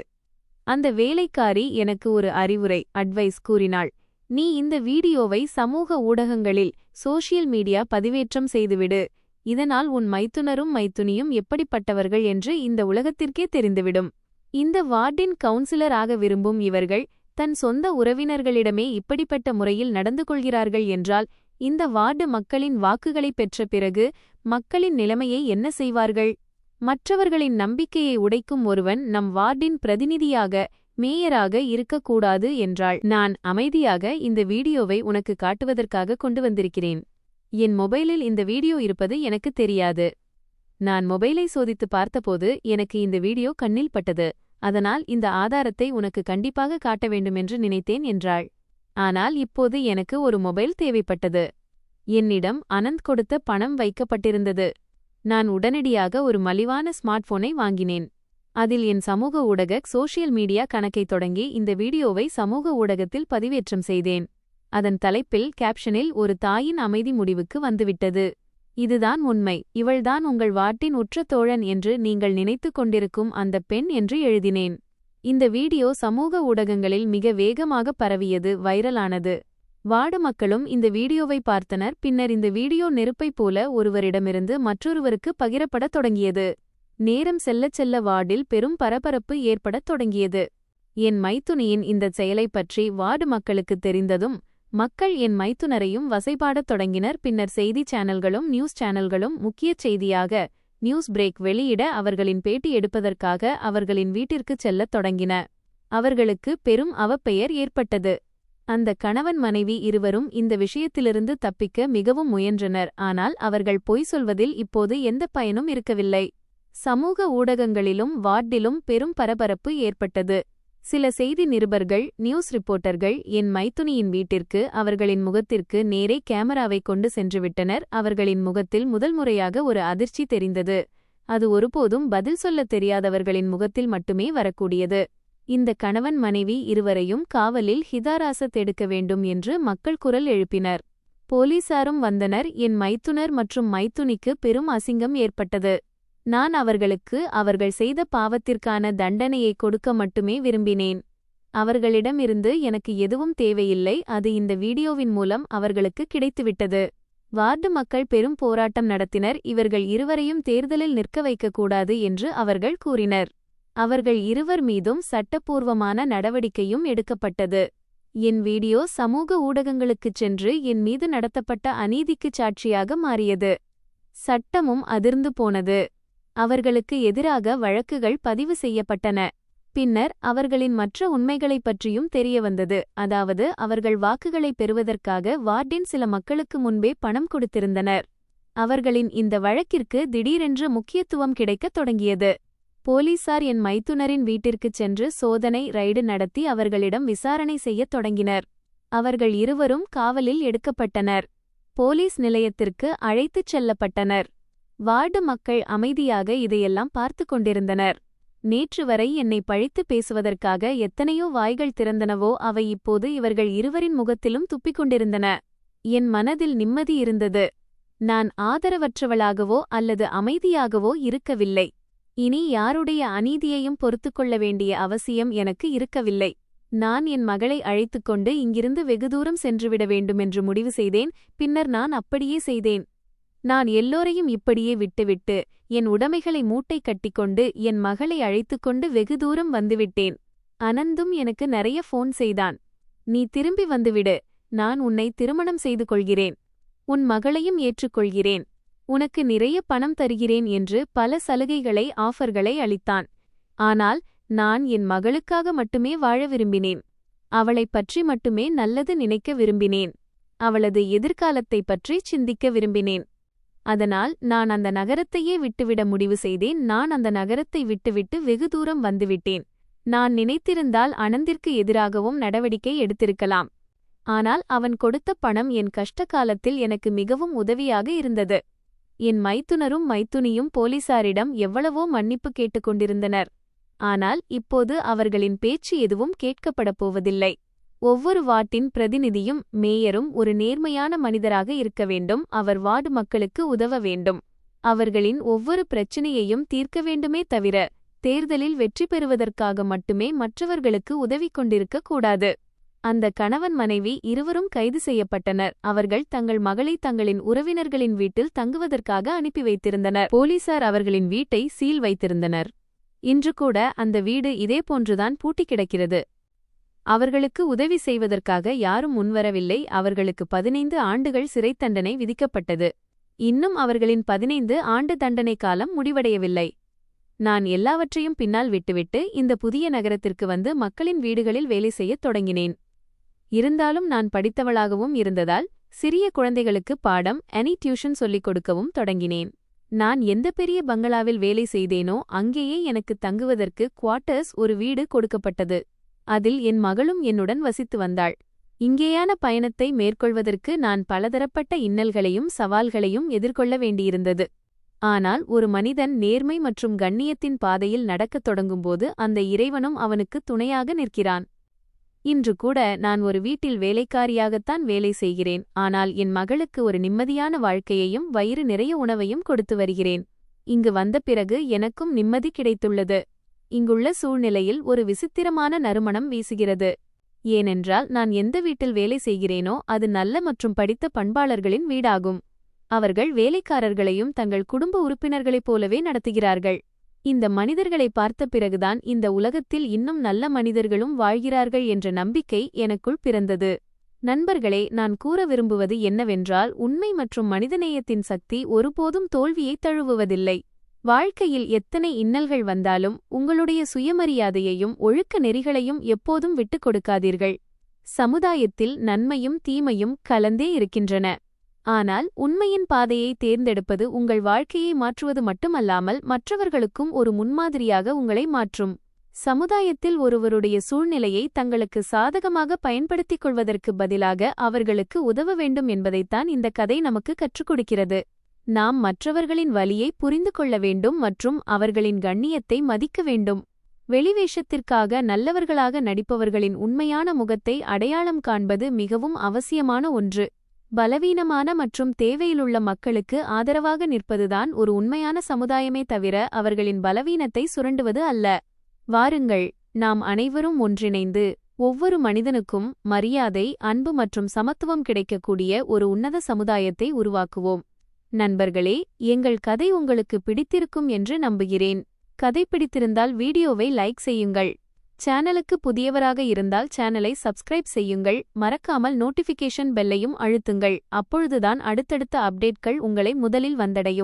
அந்த வேலைக்காரி எனக்கு ஒரு அறிவுரை, அட்வைஸ் கூறினாள். நீ இந்த வீடியோவை சமூக ஊடகங்களில் சோஷியல் மீடியா பதிவேற்றம் செய்துவிடு. இதனால் உன் மைத்துனரும் மைத்துனியும் எப்படிப்பட்டவர்கள் என்று இந்த உலகத்திற்கே தெரிந்துவிடும். இந்த வார்டின் கவுன்சிலர் ஆக விரும்பும் இவர்கள் தன் சொந்த உறவினர்களிடமே இப்படிப்பட்ட முறையில் நடந்து கொள்கிறார்கள் என்றால் இந்த வார்டு மக்களின் வாக்குகளைப் பெற்ற பிறகு மக்களின் நிலைமையை என்ன செய்வார்கள்? மற்றவர்களின் நம்பிக்கையை உடைக்கும் ஒருவன் நம் வார்டின் பிரதிநிதியாக, மேயராக இருக்கக்கூடாது என்றாள். நான் அமைதியாக இந்த வீடியோவை உனக்கு காட்டுவதற்காக கொண்டு வந்திருக்கிறேன். என் மொபைலில் இந்த வீடியோ இருப்பது எனக்கு தெரியாது. நான் மொபைலை சோதித்து பார்த்தபோது எனக்கு இந்த வீடியோ கண்ணில் பட்டது. அதனால் இந்த ஆதாரத்தை உனக்கு கண்டிப்பாக காட்ட வேண்டுமென்று நினைத்தேன் என்றாள். ஆனால் இப்போது எனக்கு ஒரு மொபைல் தேவைப்பட்டது. என்னிடம் அனந்த் கொடுத்த பணம் வைக்கப்பட்டிருந்தது. நான் உடனடியாக ஒரு மலிவான ஸ்மார்ட் போனை வாங்கினேன். அதில் என் சமூக ஊடக சோஷியல் மீடியா கணக்கை தொடங்கி இந்த வீடியோவை சமூக ஊடகத்தில் பதிவேற்றம் செய்தேன். அதன் தலைப்பில் கேப்ஷனில் ஒரு தாயின் அமைதி முடிவுக்கு வந்துவிட்டது. இதுதான் உண்மை. இவள்தான் உங்கள் வார்டின் உற்ற தோழன் என்று நீங்கள் நினைத்துக் கொண்டிருக்கும் அந்த பெண் என்று எழுதினேன். இந்த வீடியோ சமூக ஊடகங்களில் மிக வேகமாக பரவியது, வைரலானது. வார்டு மக்களும் இந்த வீடியோவை பார்த்தனர். பின்னர் இந்த வீடியோ நெருப்பைப் போல ஒருவரிடமிருந்து மற்றொருவருக்கு பகிரப்படத் தொடங்கியது. நேரம் செல்லச் செல்ல வார்டில் பெரும் பரபரப்பு ஏற்படத் தொடங்கியது. என் மைத்துனியின் இந்தச் செயலைப் பற்றி வார்டு மக்களுக்குத் தெரிந்ததும் மக்கள் என் மைத்துனரையும் வசைபாடத் தொடங்கினர். பின்னர் செய்தி சேனல்களும் நியூஸ் சேனல்களும் முக்கியச் செய்தியாக நியூஸ் பிரேக் வெளியிட அவர்களின் பேட்டி எடுப்பதற்காக அவர்களின் வீட்டிற்குச் செல்லத் தொடங்கின. அவர்களுக்கு பெரும் அவப்பெயர் ஏற்பட்டது. அந்த கணவன் மனைவி இருவரும் இந்த விஷயத்திலிருந்து தப்பிக்க மிகவும் முயன்றனர். ஆனால் அவர்கள் பொய் சொல்வதில் இப்போது எந்த பயனும் இருக்கவில்லை. சமூக ஊடகங்களிலும் வார்டிலும் பெரும் பரபரப்பு ஏற்பட்டது. சில செய்தி நிருபர்கள், நியூஸ் ரிப்போர்ட்டர்கள் என் மைத்துனியின் வீட்டிற்கு அவர்களின் முகத்திற்கு நேரே கேமராவை கொண்டு சென்றுவிட்டனர். அவர்களின் முகத்தில் முதல் முறையாக ஒரு அதிர்ச்சி தெரிந்தது. அது ஒருபோதும் பதில் சொல்லத் தெரியாதவர்களின் முகத்தில் மட்டுமே வரக்கூடியது. இந்த கணவன் மனைவி இருவரையும் காவலில் ஹிதாராசத் எடுக்க வேண்டும் என்று மக்கள் குரல் எழுப்பினர். போலீசாரும் வந்தனர். என் மைத்துனர் மற்றும் மைத்துனிக்கு பெரும் அசிங்கம் ஏற்பட்டது. நான் அவர்களுக்கு அவர்கள் செய்த பாவத்திற்கான தண்டனையை கொடுக்க மட்டுமே விரும்பினேன். அவர்களிடமிருந்து எனக்கு எதுவும் தேவையில்லை. அது இந்த வீடியோவின் மூலம் அவர்களுக்கு கிடைத்துவிட்டது. வார்டு மக்கள் பெரும் போராட்டம் நடத்தினர். இவர்கள் இருவரையும் தேர்தலில் நிற்க வைக்கக்கூடாது என்று அவர்கள் கூறினர். அவர்கள் இருவர் மீதும் சட்டப்பூர்வமான நடவடிக்கையும் எடுக்கப்பட்டது. என் வீடியோ சமூக ஊடகங்களுக்குச் சென்று என் மீது நடத்தப்பட்ட அநீதிக்குச் சாட்சியாக மாறியது. சட்டமும் அதிர்ந்து போனது. அவர்களுக்கு எதிராக வழக்குகள் பதிவு செய்யப்பட்டன. பின்னர் அவர்களின் மற்ற உண்மைகளைப் பற்றியும் தெரியவந்தது. அதாவது அவர்கள் வாக்குகளைப் பெறுவதற்காக வார்டின் சில மக்களுக்கு முன்பே பணம் கொடுத்திருந்தனர். அவர்களின் இந்த வழக்கிற்கு திடீரென்று முக்கியத்துவம் கிடைக்கத் தொடங்கியது. போலீசார் என் மைத்துனரின் வீட்டிற்குச் சென்று சோதனை ரைடு நடத்தி அவர்களிடம் விசாரணை செய்யத் தொடங்கினர். அவர்கள் இருவரும் காவலில் எடுக்கப்பட்டனர். போலீஸ் நிலையத்திற்கு அழைத்துச் செல்லப்பட்டனர். வார்டு மக்கள் அமைதியாக இதையெல்லாம் பார்த்து கொண்டிருந்தனர். நேற்று வரை என்னை பழித்து பேசுவதற்காக எத்தனையோ வாய்கள் திறந்தனவோ அவை இப்போது இவர்கள் இருவரின் முகத்திலும் துப்பிக் கொண்டிருந்தன. என் மனதில் நிம்மதி இருந்தது. நான் ஆதரவற்றவளாகவோ அல்லது அமைதியாகவோ இருக்கவில்லை. இனி யாருடைய அநீதியையும் பொறுத்துக்கொள்ள வேண்டிய அவசியம் எனக்கு இருக்கவில்லை. நான் என் மகளை அழைத்துக்கொண்டு இங்கிருந்து வெகுதூரம் சென்றுவிட வேண்டுமென்று முடிவு செய்தேன். பின்னர் நான் அப்படியே செய்தேன். நான் எல்லோரையும் இப்படியே விட்டுவிட்டு என் உடைமைகளை மூட்டை கட்டிக்கொண்டு என் மகளை அழைத்துக்கொண்டு வெகு தூரம் வந்துவிட்டேன். அனந்தும் எனக்கு நிறைய ஃபோன் செய்தான். நீ திரும்பி வந்துவிடு, நான் உன்னை திருமணம் செய்து கொள்கிறேன், உன் மகளையும் ஏற்றுக்கொள்கிறேன், உனக்கு நிறைய பணம் தருகிறேன் என்று பல சலுகைகளை ஆஃபர்களை அளித்தான். ஆனால் நான் என் மகளுக்காக மட்டுமே வாழ விரும்பினேன். அவளைப் பற்றி மட்டுமே நல்லது நினைக்க விரும்பினேன். அவளது எதிர்காலத்தைப் பற்றி சிந்திக்க விரும்பினேன். அதனால் நான் அந்த நகரத்தையே விட்டுவிட முடிவு செய்தேன். நான் அந்த நகரத்தை விட்டுவிட்டு வெகு தூரம் வந்துவிட்டேன். நான் நினைத்திருந்தால் அனந்திற்கு எதிராகவும் நடவடிக்கை எடுத்திருக்கலாம். ஆனால் அவன் கொடுத்த பணம் என் கஷ்ட காலத்தில் எனக்கு மிகவும் உதவியாக இருந்தது. என் மைத்துனரும் மைத்துனியும் போலீசாரிடம் எவ்வளவோ மன்னிப்பு கேட்டுக்கொண்டிருந்தனர். ஆனால் இப்போது அவர்களின் பேச்சு எதுவும் கேட்கப்படப் போவதில்லை. ஒவ்வொரு வார்டின் பிரதிநிதியும் மேயரும் ஒரு நேர்மையான மனிதராக இருக்க வேண்டும். அவர் வார்டு மக்களுக்கு உதவ வேண்டும். அவர்களின் ஒவ்வொரு பிரச்சினையையும் தீர்க்க வேண்டுமே தவிர தேர்தலில் வெற்றி பெறுவதற்காக மட்டுமே மற்றவர்களுக்கு உதவி கொண்டிருக்க கூடாது. அந்த கணவன் மனைவி இருவரும் கைது செய்யப்பட்டனர். அவர்கள் தங்கள் மகளை தங்களின் உறவினர்களின் வீட்டில் தங்குவதற்காக அனுப்பி வைத்திருந்தனர். போலீசார் அவர்களின் வீட்டை சீல் வைத்திருந்தனர். இன்று கூட அந்த வீடு இதேபோன்றுதான் பூட்டி கிடக்கிறது. அவர்களுக்கு உதவி செய்வதற்காக யாரும் முன்வரவில்லை. அவர்களுக்கு 15 ஆண்டுகள் சிறைத் தண்டனை விதிக்கப்பட்டது. இன்னும் அவர்களின் 15 ஆண்டு தண்டனை காலம் முடிவடையவில்லை. நான் எல்லாவற்றையும் பின்னால் விட்டுவிட்டு இந்த புதிய நகரத்திற்கு வந்து மக்களின் வீடுகளில் வேலை செய்யத் தொடங்கினேன். இருந்தாலும் நான் படித்தவளாகவும் இருந்ததால் சிறிய குழந்தைகளுக்கு பாடம் டியூஷன் சொல்லிக் கொடுக்கவும் தொடங்கினேன். நான் எந்த பெரிய பங்களாவில் வேலை செய்தேனோ அங்கேயே எனக்கு தங்குவதற்கு குவார்ட்டர்ஸ் ஒரு வீடு கொடுக்கப்பட்டது. அதில் என் மகளும் என்னுடன் வசித்து வந்தாள். இங்கேயான பயணத்தை மேற்கொள்வதற்கு நான் பலதரப்பட்ட இன்னல்களையும் சவால்களையும் எதிர்கொள்ள வேண்டியிருந்தது. ஆனால் ஒரு மனிதன் நேர்மை மற்றும் கண்ணியத்தின் பாதையில் நடக்கத் தொடங்கும்போது அந்த இறைவனும் அவனுக்கு துணையாக நிற்கிறான். இன்று கூட நான் ஒரு வீட்டில் வேலைக்காரியாகத்தான் வேலை செய்கிறேன். ஆனால் என் மகளுக்கு ஒரு நிம்மதியான வாழ்க்கையையும் வயிறு நிறைய உணவையும் கொடுத்து வருகிறேன். இங்கு வந்த பிறகு எனக்கும் நிம்மதி கிடைத்துள்ளது. இங்குள்ள சூழ்நிலையில் ஒரு விசித்திரமான நறுமணம் வீசுகிறது. ஏனென்றால் நான் எந்த வீட்டில் வேலை செய்கிறேனோ அது நல்ல மற்றும் படித்த பண்பாளர்களின் வீடாகும். அவர்கள் வேலைக்காரர்களையும் தங்கள் குடும்ப உறுப்பினர்களைப் போலவே நடத்துகிறார்கள். இந்த மனிதர்களை பார்த்த பிறகுதான் இந்த உலகத்தில் இன்னும் நல்ல மனிதர்களும் வாழ்கிறார்கள் என்ற நம்பிக்கை எனக்குள் பிறந்தது. நண்பர்களே, நான் கூற விரும்புவது என்னவென்றால் உண்மை மற்றும் மனிதநேயத்தின் சக்தி ஒருபோதும் தோல்வியை தழுவுவதில்லை. வாழ்க்கையில் எத்தனை இன்னல்கள் வந்தாலும் உங்களுடைய சுயமரியாதையையும் ஒழுக்க நெறிகளையும் எப்போதும் விட்டுக் கொடுக்காதீர்கள். சமுதாயத்தில் நன்மையும் தீமையும் கலந்தே இருக்கின்றன. ஆனால் உண்மையின் பாதையை தேர்ந்தெடுப்பது உங்கள் வாழ்க்கையை மாற்றுவது மட்டுமல்லாமல் மற்றவர்களுக்கும் ஒரு முன்மாதிரியாக உங்களை மாற்றும். சமுதாயத்தில் ஒருவருடைய சூழ்நிலையை தங்களுக்கு சாதகமாக பயன்படுத்திக் கொள்வதற்கு பதிலாக அவர்களுக்கு உதவ வேண்டும் என்பதைத்தான் இந்த கதை நமக்கு கற்றுக் கொடுக்கிறது. நாம் மற்றவர்களின் வலியை புரிந்து கொள்ள வேண்டும் மற்றும் அவர்களின் கண்ணியத்தை மதிக்க வேண்டும். வெளிவேஷத்திற்காக நல்லவர்களாக நடிப்பவர்களின் உண்மையான முகத்தை அடையாளம் காண்பது மிகவும் அவசியமான ஒன்று. பலவீனமான மற்றும் தேவையிலுள்ள மக்களுக்கு ஆதரவாக நிற்பதுதான் ஒரு உண்மையான சமுதாயமே தவிர அவர்களின் பலவீனத்தை சுரண்டுவது அல்ல. வாருங்கள், நாம் அனைவரும் ஒன்றிணைந்து ஒவ்வொரு மனிதனுக்கும் மரியாதை, அன்பு மற்றும் சமத்துவம் கிடைக்கக்கூடிய ஒரு உன்னத சமுதாயத்தை உருவாக்குவோம். நண்பர்களே, எங்கள் கதை உங்களுக்கு பிடித்திருக்கும் என்று நம்புகிறேன். கதை பிடித்திருந்தால் வீடியோவை லைக் செய்யுங்கள். சேனலுக்கு புதியவராக இருந்தால் சேனலை சப்ஸ்கிரைப் செய்யுங்கள். மறக்காமல் நோட்டிஃபிகேஷன் பெல்லையும் அழுத்துங்கள். அப்பொழுதுதான் அடுத்தடுத்த அப்டேட்கள் உங்களை முதலில் வந்தடையும்.